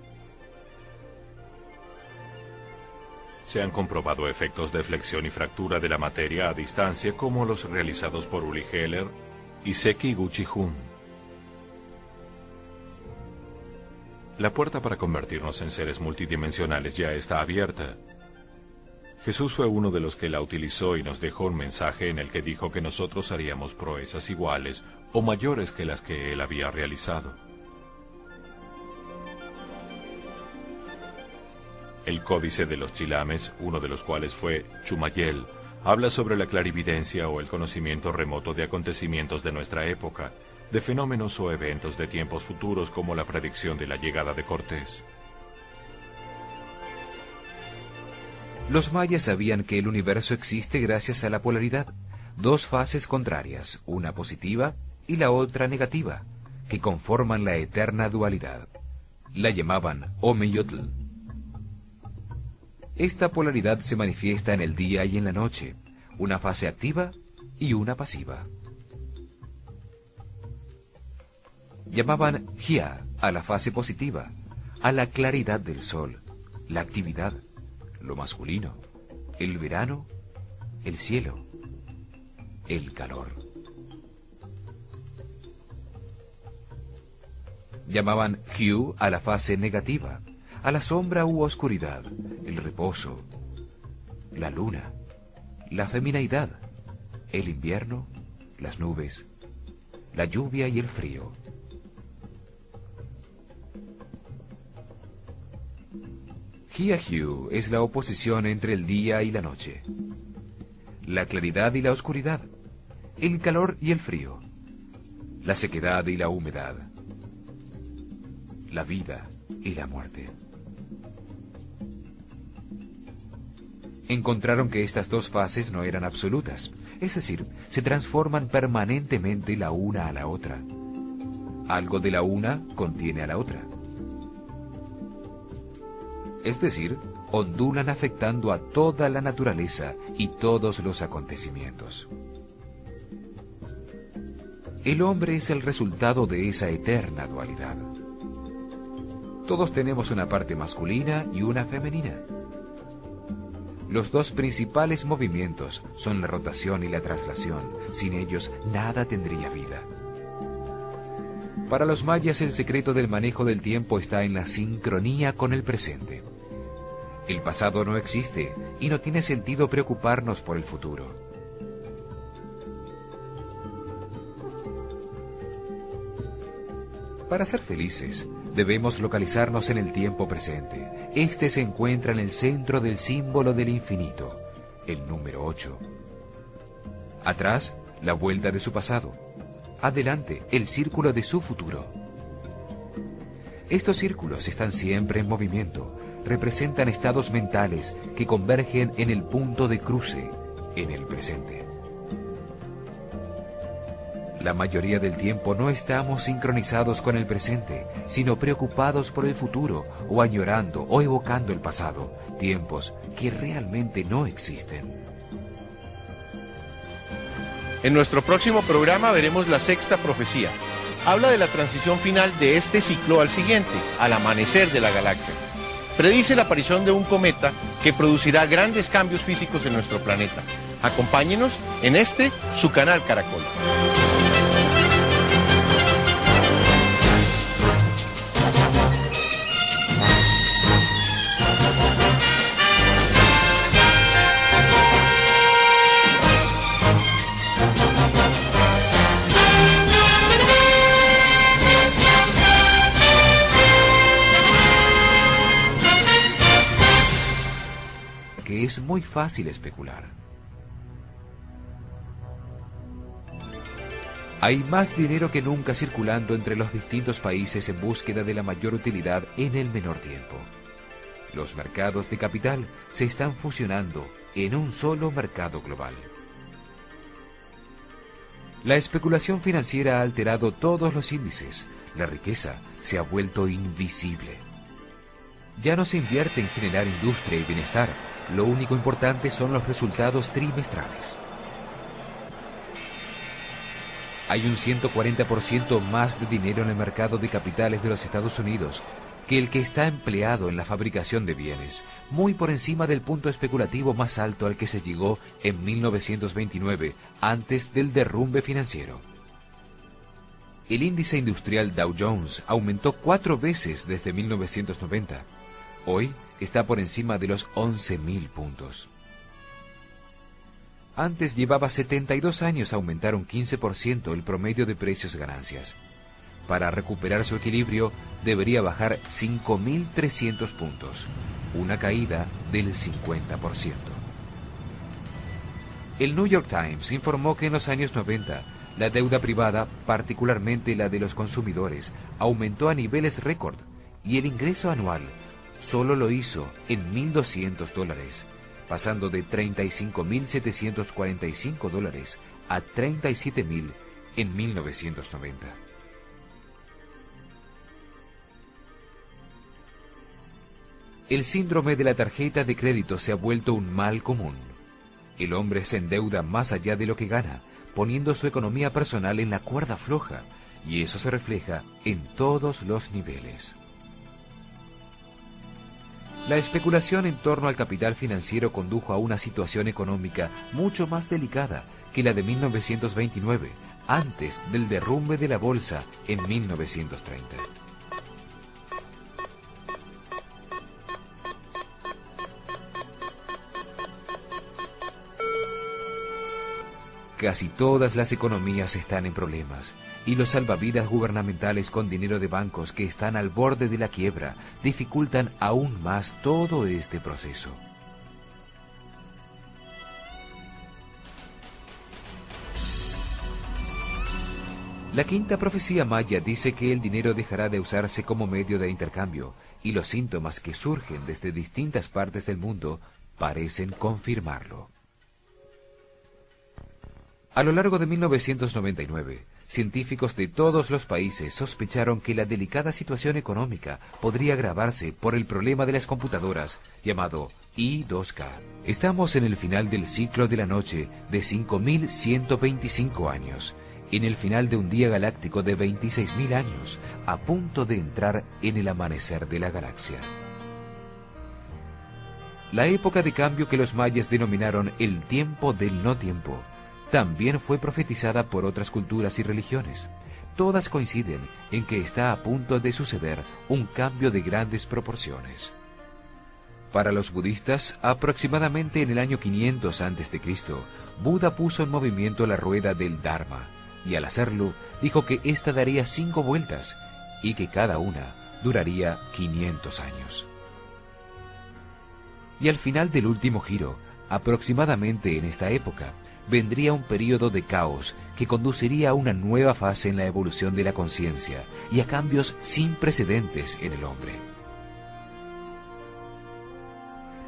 Se han comprobado efectos de flexión y fractura de la materia a distancia como los realizados por Uli Heller y Seki Guchi-Jun. La puerta para convertirnos en seres multidimensionales ya está abierta. Jesús fue uno de los que la utilizó y nos dejó un mensaje en el que dijo que nosotros haríamos proezas iguales o mayores que las que él había realizado. El Códice de los Chilames, uno de los cuales fue Chumayel, habla sobre la clarividencia o el conocimiento remoto de acontecimientos de nuestra época, de fenómenos o eventos de tiempos futuros como la predicción de la llegada de Cortés. Los mayas sabían que el universo existe gracias a la polaridad, dos fases contrarias, una positiva y la otra negativa, que conforman la eterna dualidad. La llamaban Omeyotl. Esta polaridad se manifiesta en el día y en la noche, una fase activa y una pasiva. Llamaban Jia a la fase positiva, a la claridad del sol, la actividad, lo masculino, el verano, el cielo, el calor. Llamaban Hu a la fase negativa, a la sombra u oscuridad, el reposo, la luna, la femineidad, el invierno, las nubes, la lluvia y el frío. Hia-Hu es la oposición entre el día y la noche, la claridad y la oscuridad, el calor y el frío, la sequedad y la humedad, la vida y la muerte. encontraron que estas dos fases no eran absolutas, es decir, se transforman permanentemente la una a la otra. Algo de la una contiene a la otra. Es decir, ondulan afectando a toda la naturaleza y todos los acontecimientos. El hombre es el resultado de esa eterna dualidad. Todos tenemos una parte masculina y una femenina. Los dos principales movimientos son la rotación y la traslación. Sin ellos, nada tendría vida. Para los mayas, el secreto del manejo del tiempo está en la sincronía con el presente. El pasado no existe y no tiene sentido preocuparnos por el futuro. Para ser felices, debemos localizarnos en el tiempo presente. Este se encuentra en el centro del símbolo del infinito, el número 8. Atrás, la vuelta de su pasado. Adelante, el círculo de su futuro. Estos círculos están siempre en movimiento. Representan estados mentales que convergen en el punto de cruce, en el presente. La mayoría del tiempo no estamos sincronizados con el presente, sino preocupados por el futuro, o añorando o evocando el pasado, tiempos que realmente no existen. En nuestro próximo programa veremos la sexta profecía. Habla de la transición final de este ciclo al siguiente, al amanecer de la galaxia. Predice la aparición de un cometa que producirá grandes cambios físicos en nuestro planeta. Acompáñenos en su canal Caracol. Que es muy fácil especular. Hay más dinero que nunca circulando entre los distintos países en búsqueda de la mayor utilidad en el menor tiempo. Los mercados de capital se están fusionando en un solo mercado global. La especulación financiera ha alterado todos los índices. La riqueza se ha vuelto invisible. Ya no se invierte en generar industria y bienestar. Lo único importante son los resultados trimestrales. Hay un 140% más de dinero en el mercado de capitales de los Estados Unidos que el que está empleado en la fabricación de bienes, muy por encima del punto especulativo más alto al que se llegó en 1929, antes del derrumbe financiero. El índice industrial Dow Jones aumentó 4 veces desde 1990. Hoy está por encima de los 11.000 puntos. Antes llevaba 72 años aumentar un 15% el promedio de precios-ganancias. Para recuperar su equilibrio, debería bajar 5.300 puntos, una caída del 50%. El New York Times informó que en los años 90, la deuda privada, particularmente la de los consumidores, aumentó a niveles récord y el ingreso anual solo lo hizo en $1.200, pasando de $35.745 a $37.000 en 1990. El síndrome de la tarjeta de crédito se ha vuelto un mal común. El hombre se endeuda más allá de lo que gana, poniendo su economía personal en la cuerda floja, y eso se refleja en todos los niveles. La especulación en torno al capital financiero condujo a una situación económica mucho más delicada que la de 1929, antes del derrumbe de la bolsa en 1930. Casi todas las economías están en problemas, y los salvavidas gubernamentales con dinero de bancos que están al borde de la quiebra dificultan aún más todo este proceso. La quinta profecía maya dice que el dinero dejará de usarse como medio de intercambio, y los síntomas que surgen desde distintas partes del mundo parecen confirmarlo. A lo largo de 1999, científicos de todos los países sospecharon que la delicada situación económica podría agravarse por el problema de las computadoras, llamado I2K. Estamos en el final del ciclo de la noche de 5.125 años, en el final de un día galáctico de 26.000 años, a punto de entrar en el amanecer de la galaxia. La época de cambio que los mayas denominaron el tiempo del no tiempo, también fue profetizada por otras culturas y religiones. Todas coinciden en que está a punto de suceder un cambio de grandes proporciones. Para los budistas, aproximadamente en el año 500 a.C., Buda puso en movimiento la rueda del Dharma, y al hacerlo, dijo que ésta daría 5 vueltas, y que cada una duraría 500 años. Y al final del último giro, aproximadamente en esta época, vendría un período de caos que conduciría a una nueva fase en la evolución de la conciencia y a cambios sin precedentes en el hombre.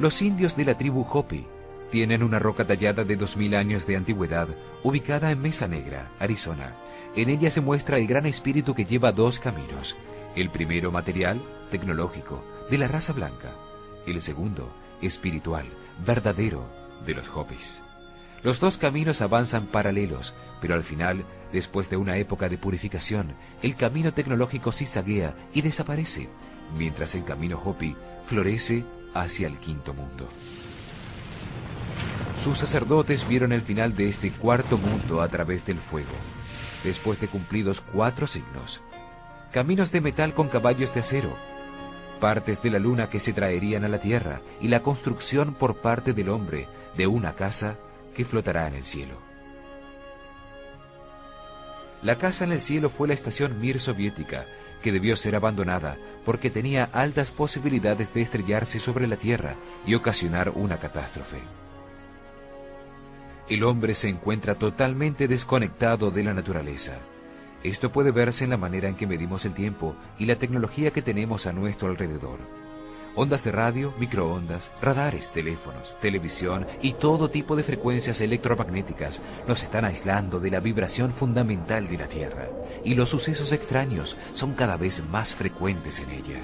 Los indios de la tribu Hopi tienen una roca tallada de 2000 años de antigüedad ubicada en Mesa Negra, Arizona. En ella se muestra el gran espíritu que lleva 2 caminos. El primero material, tecnológico, de la raza blanca. El segundo, espiritual, verdadero, de los Hopis. Los 2 caminos avanzan paralelos, pero al final, después de una época de purificación, el camino tecnológico zigzaguea y desaparece, mientras el camino Hopi florece hacia el quinto mundo. Sus sacerdotes vieron el final de este cuarto mundo a través del fuego, después de cumplidos 4 signos. Caminos de metal con caballos de acero, partes de la luna que se traerían a la tierra y la construcción por parte del hombre de una casa que flotará en el cielo. La casa en el cielo fue la estación Mir soviética, que debió ser abandonada porque tenía altas posibilidades de estrellarse sobre la Tierra y ocasionar una catástrofe. El hombre se encuentra totalmente desconectado de la naturaleza. Esto puede verse en la manera en que medimos el tiempo y la tecnología que tenemos a nuestro alrededor. Ondas de radio, microondas, radares, teléfonos, televisión y todo tipo de frecuencias electromagnéticas nos están aislando de la vibración fundamental de la Tierra, y los sucesos extraños son cada vez más frecuentes en ella.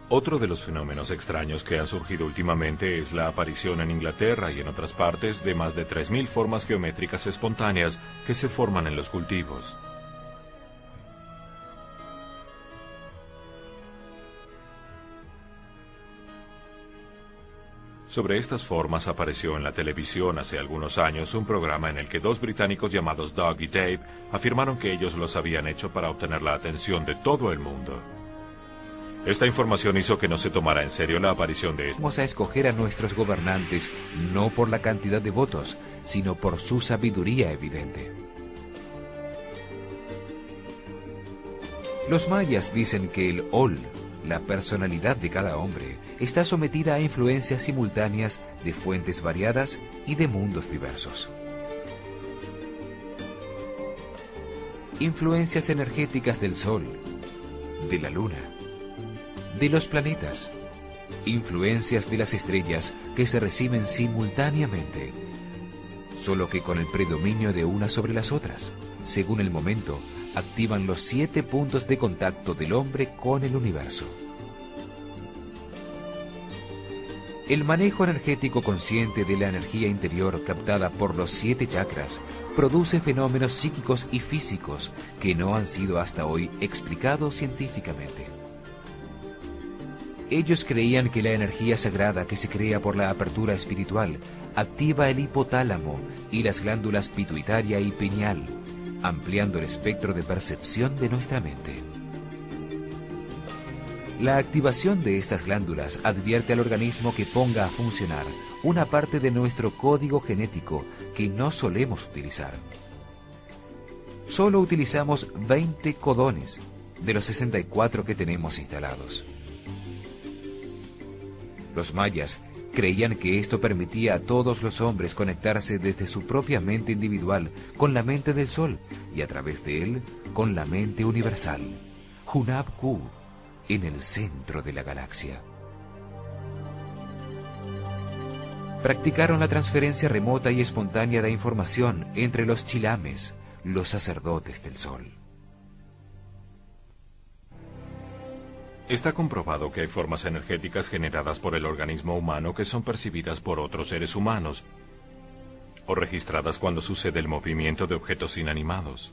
Otro de los fenómenos extraños que han surgido últimamente es la aparición en Inglaterra y en otras partes de más de 3.000 formas geométricas espontáneas que se forman en los cultivos. Sobre estas formas apareció en la televisión hace algunos años un programa en el que 2 británicos llamados Doug y Dave afirmaron que ellos los habían hecho para obtener la atención de todo el mundo. Esta información hizo que no se tomara en serio la aparición de Vamos a escoger a nuestros gobernantes no por la cantidad de votos, sino por su sabiduría evidente. Los mayas dicen que el Ol, la personalidad de cada hombre, está sometida a influencias simultáneas de fuentes variadas y de mundos diversos. Influencias energéticas del Sol, de la Luna, de los planetas, influencias de las estrellas que se reciben simultáneamente, solo que con el predominio de unas sobre las otras. Según el momento, activan los 7 puntos de contacto del hombre con el universo. El manejo energético consciente de la energía interior captada por los 7 chakras produce fenómenos psíquicos y físicos que no han sido hasta hoy explicados científicamente. Ellos creían que la energía sagrada que se crea por la apertura espiritual activa el hipotálamo y las glándulas pituitaria y pineal, ampliando el espectro de percepción de nuestra mente. La activación de estas glándulas advierte al organismo que ponga a funcionar una parte de nuestro código genético que no solemos utilizar. Solo utilizamos 20 codones de los 64 que tenemos instalados. Los mayas creían que esto permitía a todos los hombres conectarse desde su propia mente individual con la mente del Sol y a través de él con la mente universal, Hunab-Ku, en el centro de la galaxia. Practicaron la transferencia remota y espontánea de información entre los chilames, los sacerdotes del sol. Está comprobado que hay formas energéticas generadas por el organismo humano que son percibidas por otros seres humanos o registradas cuando sucede el movimiento de objetos inanimados.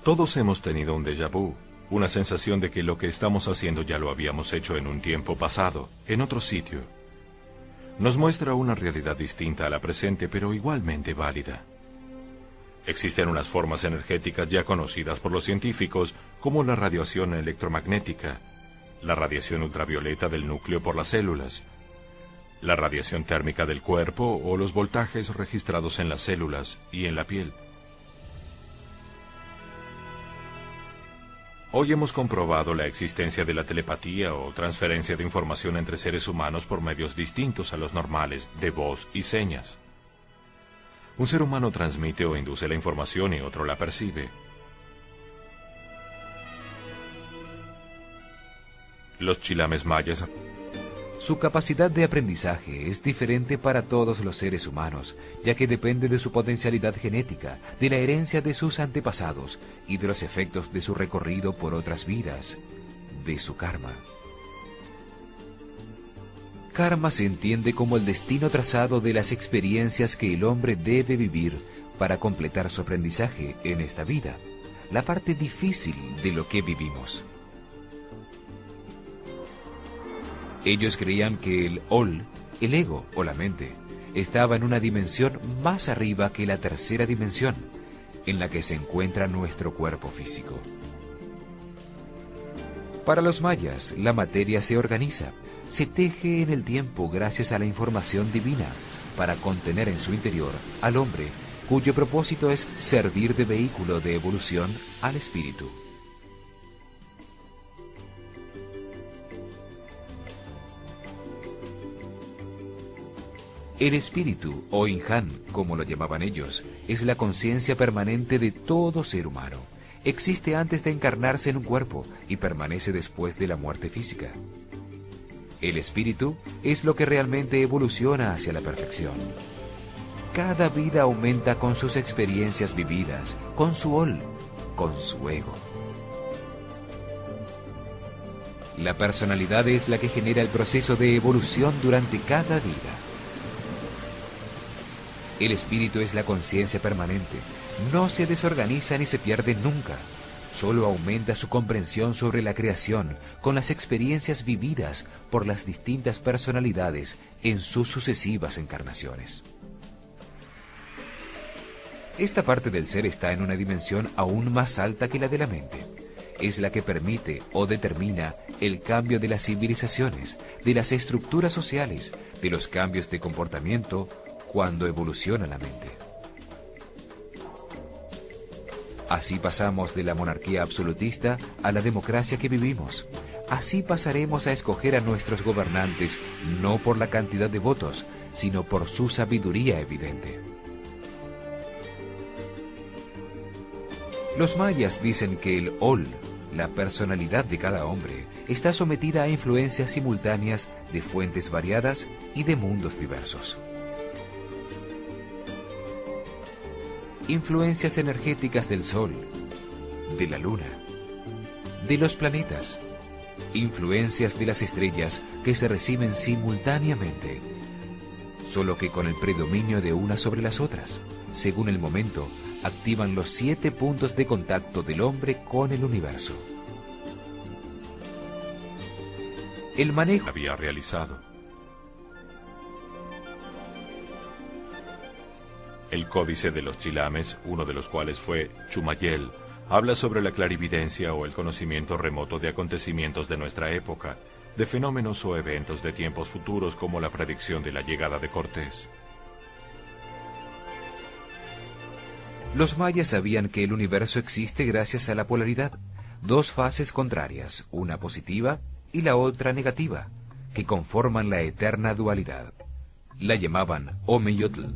Todos hemos tenido un déjà vu, una sensación de que lo que estamos haciendo ya lo habíamos hecho en un tiempo pasado, en otro sitio. Nos muestra una realidad distinta a la presente, pero igualmente válida. Existen unas formas energéticas ya conocidas por los científicos, como la radiación electromagnética, la radiación ultravioleta del núcleo por las células, la radiación térmica del cuerpo o los voltajes registrados en las células y en la piel. Hoy hemos comprobado la existencia de la telepatía o transferencia de información entre seres humanos por medios distintos a los normales, de voz y señas. Un ser humano transmite o induce la información y otro la percibe. Los chilames mayas. Su capacidad de aprendizaje es diferente para todos los seres humanos, ya que depende de su potencialidad genética, de la herencia de sus antepasados y de los efectos de su recorrido por otras vidas, de su karma. Karma se entiende como el destino trazado de las experiencias que el hombre debe vivir para completar su aprendizaje en esta vida, la parte difícil de lo que vivimos. Ellos creían que el Ol, el ego o la mente, estaba en una dimensión más arriba que la tercera dimensión, en la que se encuentra nuestro cuerpo físico. Para los mayas, la materia se organiza, se teje en el tiempo gracias a la información divina para contener en su interior al hombre, cuyo propósito es servir de vehículo de evolución al espíritu. El espíritu, o Inhan, como lo llamaban ellos, es la conciencia permanente de todo ser humano. Existe antes de encarnarse en un cuerpo y permanece después de la muerte física. El espíritu es lo que realmente evoluciona hacia la perfección. Cada vida aumenta con sus experiencias vividas, con su Ol, con su ego. La personalidad es la que genera el proceso de evolución durante cada vida. El espíritu es la conciencia permanente, no se desorganiza ni se pierde nunca. Solo aumenta su comprensión sobre la creación con las experiencias vividas por las distintas personalidades en sus sucesivas encarnaciones. Esta parte del ser está en una dimensión aún más alta que la de la mente. Es la que permite o determina el cambio de las civilizaciones, de las estructuras sociales, de los cambios de comportamiento cuando evoluciona la mente. Así pasamos de la monarquía absolutista a la democracia que vivimos. Así pasaremos a escoger a nuestros gobernantes no por la cantidad de votos, sino por su sabiduría evidente. Los mayas dicen que el Ol, la personalidad de cada hombre, está sometida a influencias simultáneas de fuentes variadas y de mundos diversos. Influencias energéticas del Sol, de la Luna, de los planetas, influencias de las estrellas que se reciben simultáneamente, solo que con el predominio de unas sobre las otras. Según el momento, activan los 7 puntos de contacto del hombre con el universo. El manejo había realizado. El Códice de los Chilames, uno de los cuales fue Chumayel, habla sobre la clarividencia o el conocimiento remoto de acontecimientos de nuestra época, de fenómenos o eventos de tiempos futuros como la predicción de la llegada de Cortés. Los mayas sabían que el universo existe gracias a la polaridad, 2 fases contrarias, una positiva y la otra negativa, que conforman la eterna dualidad. La llamaban Omeyotl.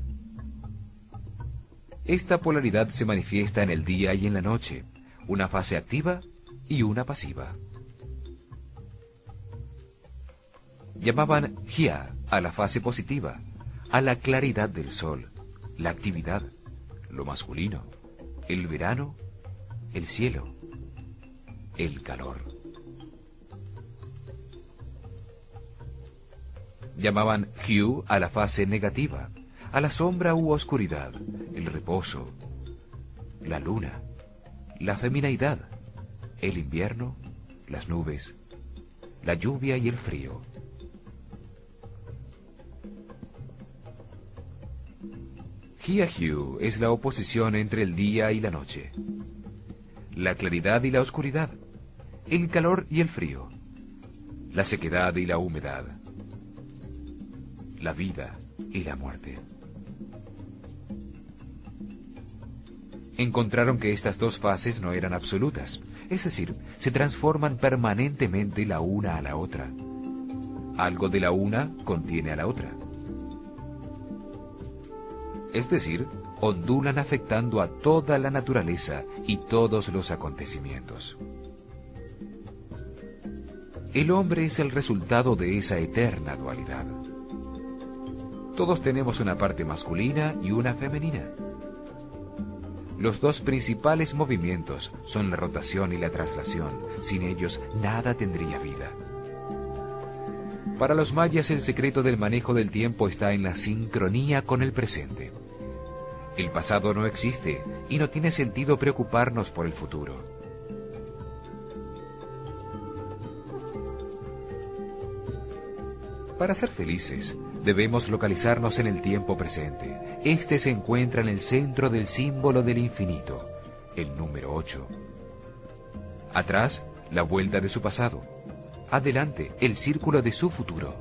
Esta polaridad se manifiesta en el día y en la noche, una fase activa y una pasiva. Llamaban Jia a la fase positiva, a la claridad del sol, la actividad, lo masculino, el verano, el cielo, el calor. Llamaban Hugh a la fase negativa, a la sombra u oscuridad, el reposo, la luna, la femineidad, el invierno, las nubes, la lluvia y el frío. Hugh es la oposición entre el día y la noche, la claridad y la oscuridad, el calor y el frío, la sequedad y la humedad, la vida y la muerte. Encontraron que estas dos fases no eran absolutas, es decir, se transforman permanentemente la una a la otra. Algo de la una contiene a la otra. Es decir, ondulan afectando a toda la naturaleza y todos los acontecimientos. El hombre es el resultado de esa eterna dualidad. Todos tenemos una parte masculina y una femenina. Los dos principales movimientos son la rotación y la traslación. Sin ellos, nada tendría vida. Para los mayas, el secreto del manejo del tiempo está en la sincronía con el presente. El pasado no existe y no tiene sentido preocuparnos por el futuro. Para ser felices, debemos localizarnos en el tiempo presente. Este se encuentra en el centro del símbolo del infinito, el número 8. Atrás, la vuelta de su pasado. Adelante, el círculo de su futuro.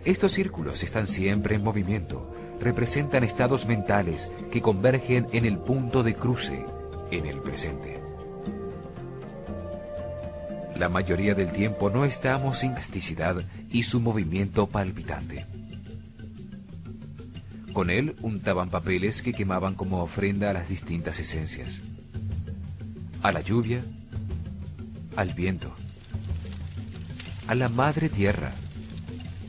Estos círculos están siempre en movimiento. Representan estados mentales que convergen en el punto de cruce, en el presente. La mayoría del tiempo no estamos sin plasticidad y su movimiento palpitante. Con él untaban papeles que quemaban como ofrenda a las distintas esencias. A la lluvia, al viento, a la madre tierra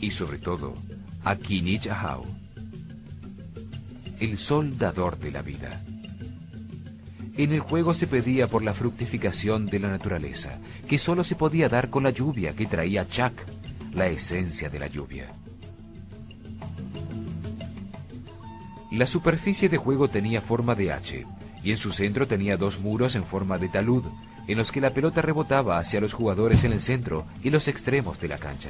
y sobre todo a Kinich Ahau, el sol dador de la vida. En el juego se pedía por la fructificación de la naturaleza, que solo se podía dar con la lluvia que traía Chak, la esencia de la lluvia. La superficie de juego tenía forma de H, y en su centro tenía dos muros en forma de talud, en los que la pelota rebotaba hacia los jugadores en el centro y los extremos de la cancha.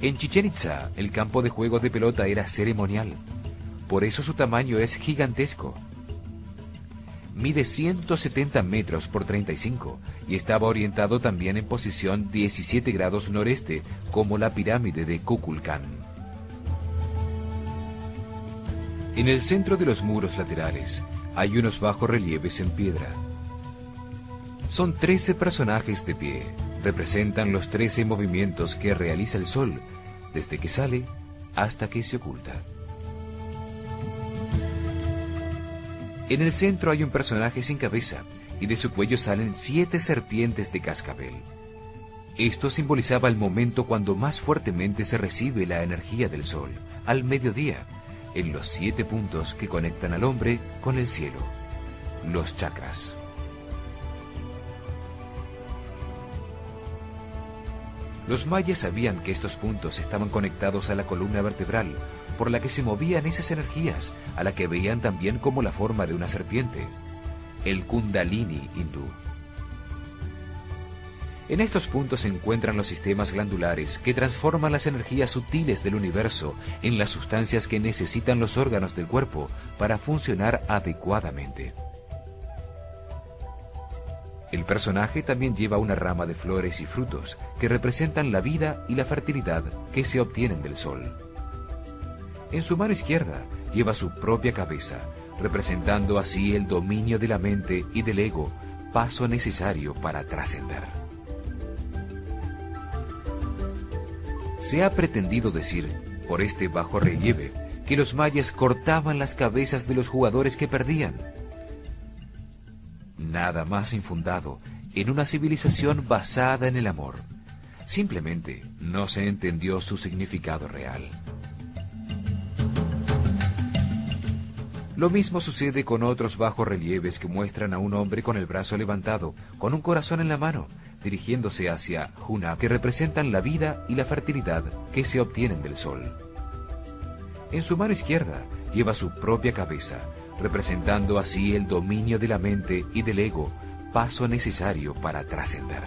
En Chichén Itzá, el campo de juego de pelota era ceremonial, por eso su tamaño es gigantesco. Mide 170 metros por 35 y estaba orientado también en posición 17 grados noreste, como la pirámide de Kukulcán. En el centro de los muros laterales hay unos bajorrelieves en piedra. Son 13 personajes de pie. Representan los 13 movimientos que realiza el sol, desde que sale hasta que se oculta. En el centro hay un personaje sin cabeza, y de su cuello salen 7 serpientes de cascabel. Esto simbolizaba el momento cuando más fuertemente se recibe la energía del sol, al mediodía, en los 7 puntos que conectan al hombre con el cielo, los chakras. Los mayas sabían que estos puntos estaban conectados a la columna vertebral, por la que se movían esas energías, a la que veían también como la forma de una serpiente, el Kundalini hindú. En estos puntos se encuentran los sistemas glandulares que transforman las energías sutiles del universo en las sustancias que necesitan los órganos del cuerpo para funcionar adecuadamente. El personaje también lleva una rama de flores y frutos que representan la vida y la fertilidad que se obtienen del sol. En su mano izquierda lleva su propia cabeza, representando así el dominio de la mente y del ego, paso necesario para trascender. Se ha pretendido decir, por este bajo relieve, que los mayas cortaban las cabezas de los jugadores que perdían. Nada más infundado en una civilización basada en el amor. Simplemente no se entendió su significado real. Lo mismo sucede con otros bajorrelieves que muestran a un hombre con el brazo levantado, con un corazón en la mano, dirigiéndose hacia Hunab, que representan la vida y la fertilidad que se obtienen del sol. En su mano izquierda lleva su propia cabeza, representando así el dominio de la mente y del ego, paso necesario para trascender.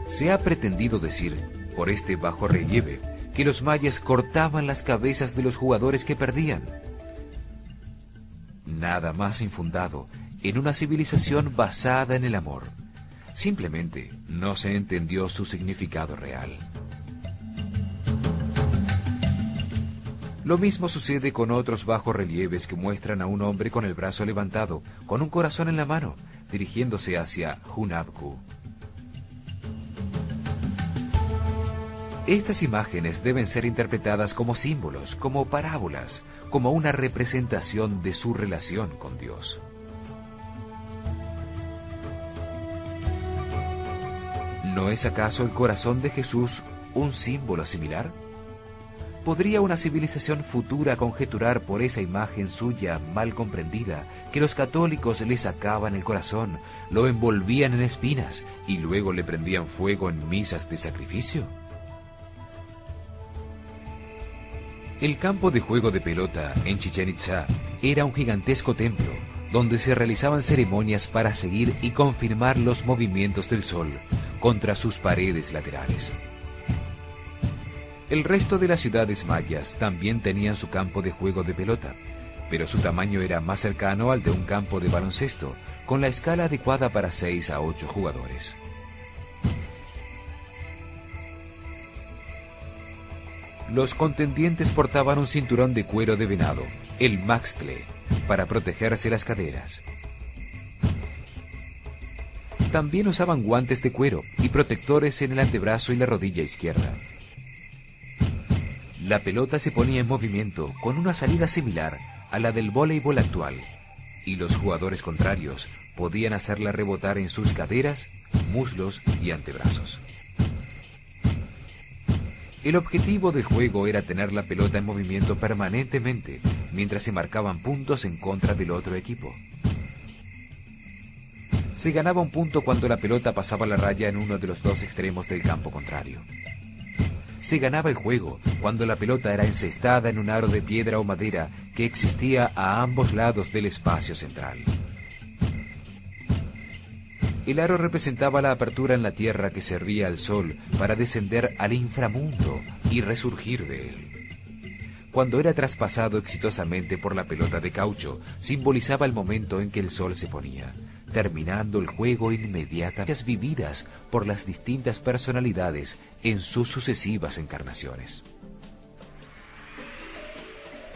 Se ha pretendido decir, por este bajorrelieve, que los mayas cortaban las cabezas de los jugadores que perdían. Nada más infundado en una civilización basada en el amor. Simplemente no se entendió su significado real. Lo mismo sucede con otros bajorrelieves que muestran a un hombre con el brazo levantado, con un corazón en la mano, dirigiéndose hacia Hunabku. Estas imágenes deben ser interpretadas como símbolos, como parábolas, como una representación de su relación con Dios. ¿No es acaso el corazón de Jesús un símbolo similar? ¿Podría una civilización futura conjeturar por esa imagen suya mal comprendida que los católicos le sacaban el corazón, lo envolvían en espinas y luego le prendían fuego en misas de sacrificio? El campo de juego de pelota en Chichén Itzá era un gigantesco templo donde se realizaban ceremonias para seguir y confirmar los movimientos del sol contra sus paredes laterales. El resto de las ciudades mayas también tenían su campo de juego de pelota, pero su tamaño era más cercano al de un campo de baloncesto, con la escala adecuada para 6 a 8 jugadores. Los contendientes portaban un cinturón de cuero de venado, el maxtle, para protegerse las caderas. También usaban guantes de cuero y protectores en el antebrazo y la rodilla izquierda. La pelota se ponía en movimiento con una salida similar a la del voleibol actual, y los jugadores contrarios podían hacerla rebotar en sus caderas, muslos y antebrazos. El objetivo del juego era tener la pelota en movimiento permanentemente mientras se marcaban puntos en contra del otro equipo. Se ganaba un punto cuando la pelota pasaba la raya en uno de los dos extremos del campo contrario. Se ganaba el juego cuando la pelota era encestada en un aro de piedra o madera que existía a ambos lados del espacio central. El aro representaba la apertura en la tierra que servía al sol para descender al inframundo y resurgir de él. Cuando era traspasado exitosamente por la pelota de caucho, simbolizaba el momento en que el sol se ponía, terminando el juego inmediatamente, vividas por las distintas personalidades en sus sucesivas encarnaciones.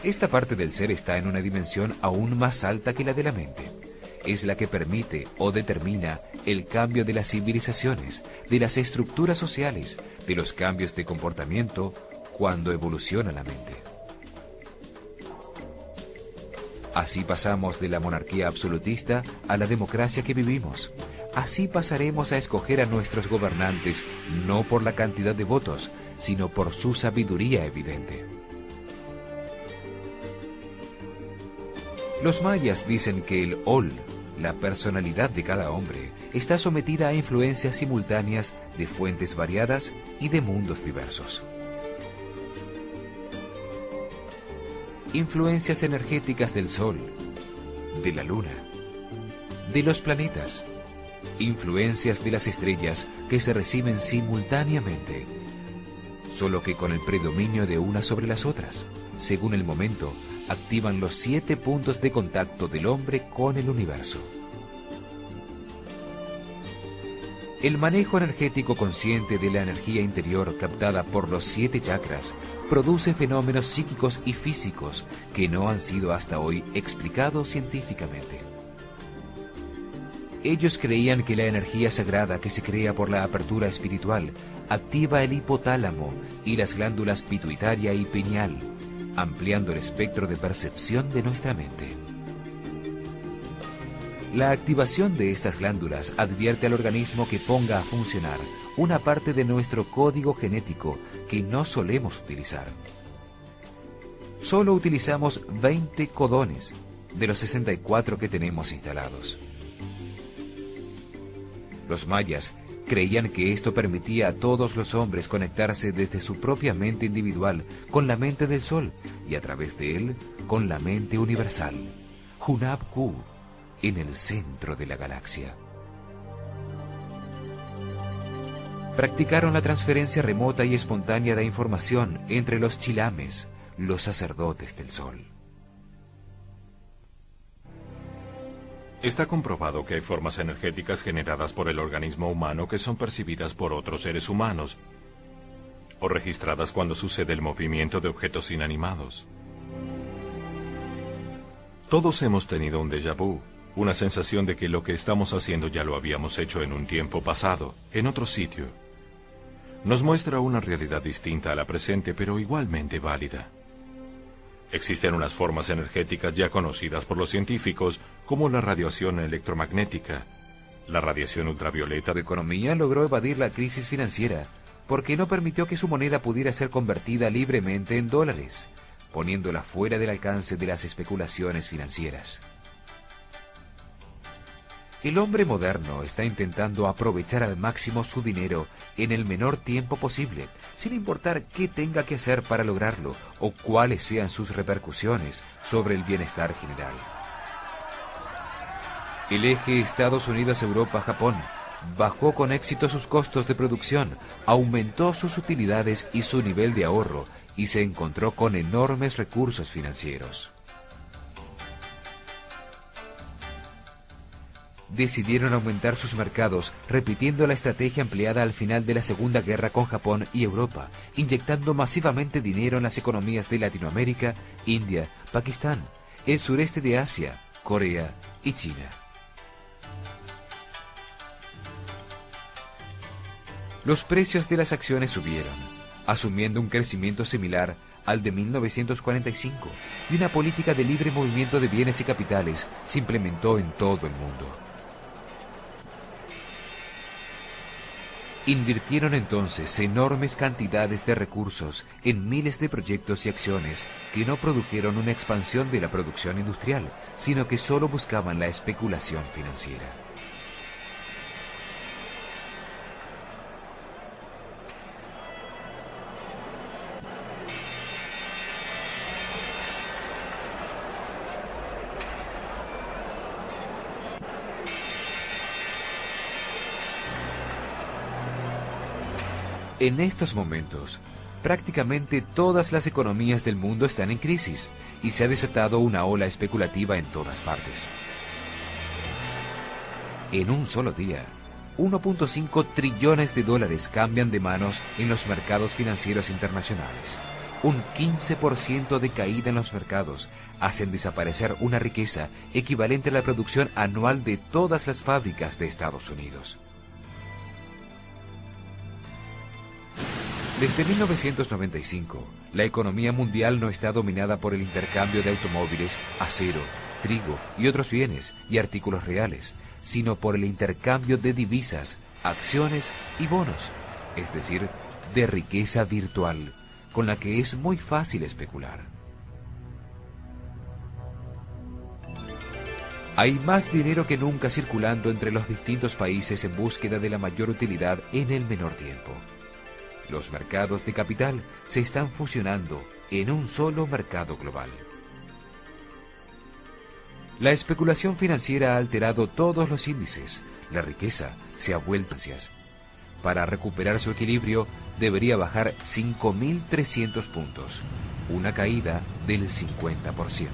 Esta parte del ser está en una dimensión aún más alta que la de la mente. Es la que permite o determina el cambio de las civilizaciones, de las estructuras sociales, de los cambios de comportamiento cuando evoluciona la mente. Así pasamos de la monarquía absolutista a la democracia que vivimos. Así pasaremos a escoger a nuestros gobernantes no por la cantidad de votos, sino por su sabiduría evidente. Los mayas dicen que el Ol, la personalidad de cada hombre, está sometida a influencias simultáneas de fuentes variadas y de mundos diversos. Influencias energéticas del Sol, de la Luna, de los planetas, influencias de las estrellas que se reciben simultáneamente, solo que con el predominio de unas sobre las otras, según el momento, activan los 7 puntos de contacto del hombre con el universo. El manejo energético consciente de la energía interior captada por los 7 chakras produce fenómenos psíquicos y físicos que no han sido hasta hoy explicados científicamente. Ellos creían que la energía sagrada que se crea por la apertura espiritual activa el hipotálamo y las glándulas pituitaria y pineal, ampliando el espectro de percepción de nuestra mente. La activación de estas glándulas advierte al organismo que ponga a funcionar una parte de nuestro código genético que no solemos utilizar. Solo utilizamos 20 codones de los 64 que tenemos instalados. Los mayas creían que esto permitía a todos los hombres conectarse desde su propia mente individual con la mente del Sol y a través de él con la mente universal, Hunab-Ku, en el centro de la galaxia. Practicaron la transferencia remota y espontánea de información entre los chilames, los sacerdotes del Sol. Está comprobado que hay formas energéticas generadas por el organismo humano que son percibidas por otros seres humanos o registradas cuando sucede el movimiento de objetos inanimados. Todos hemos tenido un déjà vu, una sensación de que lo que estamos haciendo ya lo habíamos hecho en un tiempo pasado, en otro sitio. Nos muestra una realidad distinta a la presente, pero igualmente válida. Existen unas formas energéticas ya conocidas por los científicos, como la radiación electromagnética, la radiación ultravioleta. La economía logró evadir la crisis financiera porque no permitió que su moneda pudiera ser convertida libremente en dólares, poniéndola fuera del alcance de las especulaciones financieras. El hombre moderno está intentando aprovechar al máximo su dinero en el menor tiempo posible, sin importar qué tenga que hacer para lograrlo o cuáles sean sus repercusiones sobre el bienestar general. El eje Estados Unidos-Europa-Japón bajó con éxito sus costos de producción, aumentó sus utilidades y su nivel de ahorro y se encontró con enormes recursos financieros. Decidieron aumentar sus mercados, repitiendo la estrategia empleada al final de la Segunda Guerra con Japón y Europa, inyectando masivamente dinero en las economías de Latinoamérica, India, Pakistán, el sureste de Asia, Corea y China. Los precios de las acciones subieron, asumiendo un crecimiento similar al de 1945, y una política de libre movimiento de bienes y capitales se implementó en todo el mundo. Invirtieron entonces enormes cantidades de recursos en miles de proyectos y acciones que no produjeron una expansión de la producción industrial, sino que solo buscaban la especulación financiera. En estos momentos, prácticamente todas las economías del mundo están en crisis y se ha desatado una ola especulativa en todas partes. En un solo día, 1.5 trillones de dólares cambian de manos en los mercados financieros internacionales. Un 15% de caída en los mercados hacen desaparecer una riqueza equivalente a la producción anual de todas las fábricas de Estados Unidos. Desde 1995, la economía mundial no está dominada por el intercambio de automóviles, acero, trigo y otros bienes y artículos reales, sino por el intercambio de divisas, acciones y bonos, es decir, de riqueza virtual, con la que es muy fácil especular. Hay más dinero que nunca circulando entre los distintos países en búsqueda de la mayor utilidad en el menor tiempo. Los mercados de capital se están fusionando en un solo mercado global. La especulación financiera ha alterado todos los índices. La riqueza se ha vuelto ansias. Para recuperar su equilibrio, debería bajar 5.300 puntos, una caída del 50%.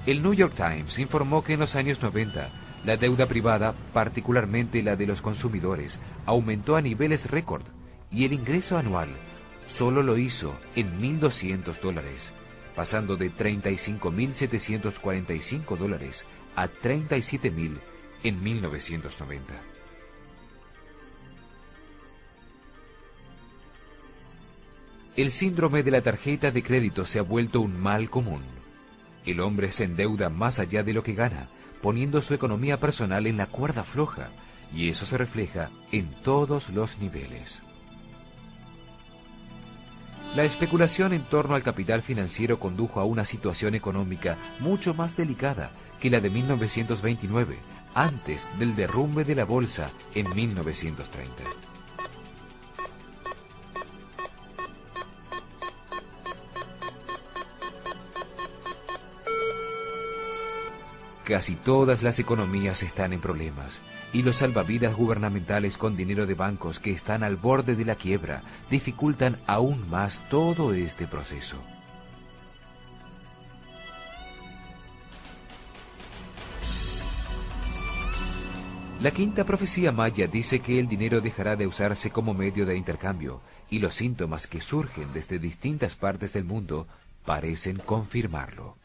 El New York Times informó que en los años 90, la deuda privada, particularmente la de los consumidores, aumentó a niveles récord y el ingreso anual solo lo hizo en $1.200, pasando de $35.745 a $37.000 en 1990. El síndrome de la tarjeta de crédito se ha vuelto un mal común. El hombre se endeuda más allá de lo que gana, poniendo su economía personal en la cuerda floja, y eso se refleja en todos los niveles. La especulación en torno al capital financiero condujo a una situación económica mucho más delicada que la de 1929, antes del derrumbe de la bolsa en 1930. Casi todas las economías están en problemas, y los salvavidas gubernamentales con dinero de bancos que están al borde de la quiebra dificultan aún más todo este proceso. La quinta profecía maya dice que el dinero dejará de usarse como medio de intercambio, y los síntomas que surgen desde distintas partes del mundo parecen confirmarlo.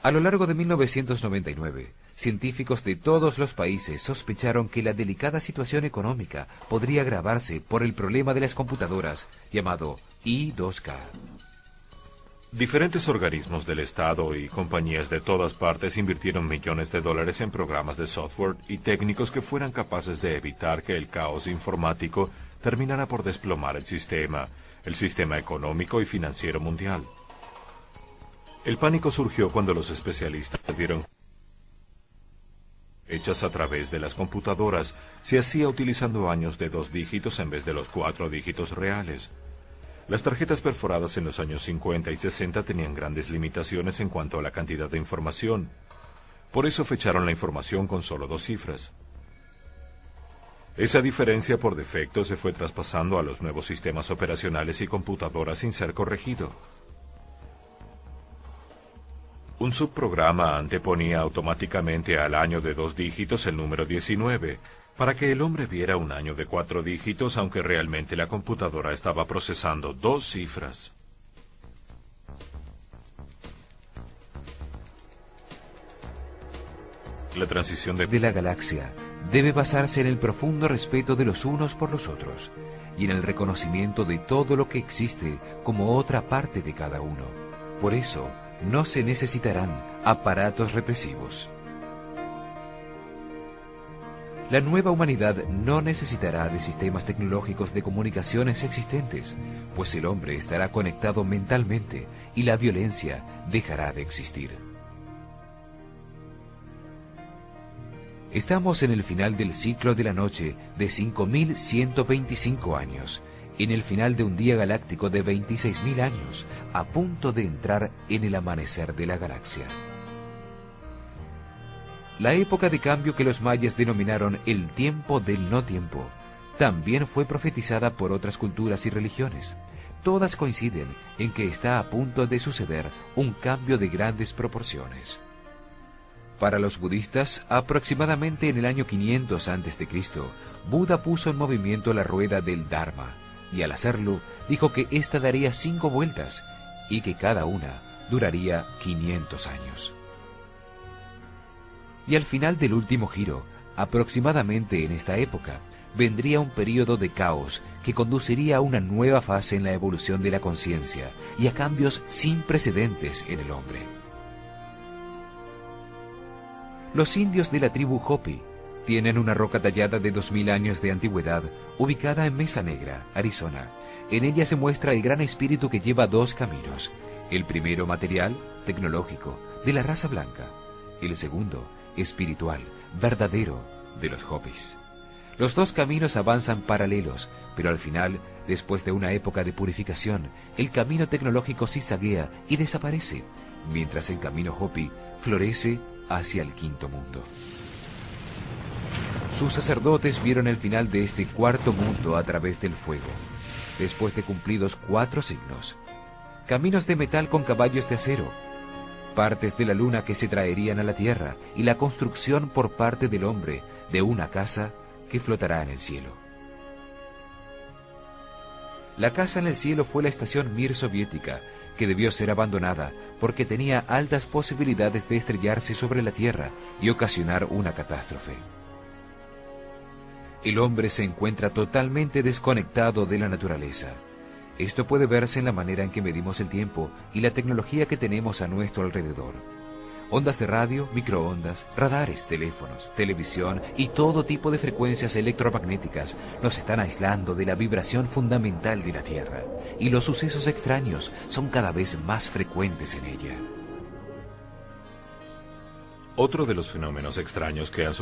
A lo largo de 1999, científicos de todos los países sospecharon que la delicada situación económica podría agravarse por el problema de las computadoras, llamado I2K. Diferentes organismos del Estado y compañías de todas partes invirtieron millones de dólares en programas de software y técnicos que fueran capaces de evitar que el caos informático terminara por desplomar el sistema económico y financiero mundial. El pánico surgió cuando los especialistas vieron hechas a través de las computadoras se hacía utilizando años de 2 dígitos en vez de los 4 dígitos reales. Las tarjetas perforadas en los años 50 y 60 tenían grandes limitaciones en cuanto a la cantidad de información. Por eso fecharon la información con solo 2 cifras. Esa diferencia por defecto se fue traspasando a los nuevos sistemas operacionales y computadoras sin ser corregido. Un subprograma anteponía automáticamente al año de 2 dígitos el número 19, para que el hombre viera un año de 4 dígitos, aunque realmente la computadora estaba procesando 2 cifras. La transición de la galaxia debe basarse en el profundo respeto de los unos por los otros, y en el reconocimiento de todo lo que existe como otra parte de cada uno. Por eso, no se necesitarán aparatos represivos. La nueva humanidad no necesitará de sistemas tecnológicos de comunicaciones existentes, pues el hombre estará conectado mentalmente y la violencia dejará de existir. Estamos en el final del ciclo de la noche de 5.125 años, en el final de un día galáctico de 26.000 años, a punto de entrar en el amanecer de la galaxia. La época de cambio que los mayas denominaron el tiempo del no tiempo, también fue profetizada por otras culturas y religiones. Todas coinciden en que está a punto de suceder un cambio de grandes proporciones. Para los budistas, aproximadamente en el año 500 a.C., Buda puso en movimiento la rueda del Dharma, y al hacerlo, dijo que ésta daría 5 vueltas, y que cada una duraría 500 años. Y al final del último giro, aproximadamente en esta época, vendría un período de caos que conduciría a una nueva fase en la evolución de la conciencia y a cambios sin precedentes en el hombre. Los indios de la tribu Hopi tienen una roca tallada de 2000 años de antigüedad, ubicada en Mesa Negra, Arizona. En ella se muestra el gran espíritu que lleva 2 caminos. El primero material, tecnológico, de la raza blanca. El segundo, espiritual, verdadero, de los Hopis. Los 2 caminos avanzan paralelos, pero al final, después de una época de purificación, el camino tecnológico zigzaguea y desaparece, mientras el camino Hopi florece hacia el quinto mundo. Sus sacerdotes vieron el final de este cuarto mundo a través del fuego, después de cumplidos 4 signos. Caminos de metal con caballos de acero, partes de la luna que se traerían a la tierra y la construcción por parte del hombre de una casa que flotará en el cielo. La casa en el cielo fue la estación Mir soviética, que debió ser abandonada porque tenía altas posibilidades de estrellarse sobre la tierra y ocasionar una catástrofe. El hombre se encuentra totalmente desconectado de la naturaleza. Esto puede verse en la manera en que medimos el tiempo y la tecnología que tenemos a nuestro alrededor. Ondas de radio, microondas, radares, teléfonos, televisión y todo tipo de frecuencias electromagnéticas nos están aislando de la vibración fundamental de la Tierra, y los sucesos extraños son cada vez más frecuentes en ella. Otro de los fenómenos extraños que han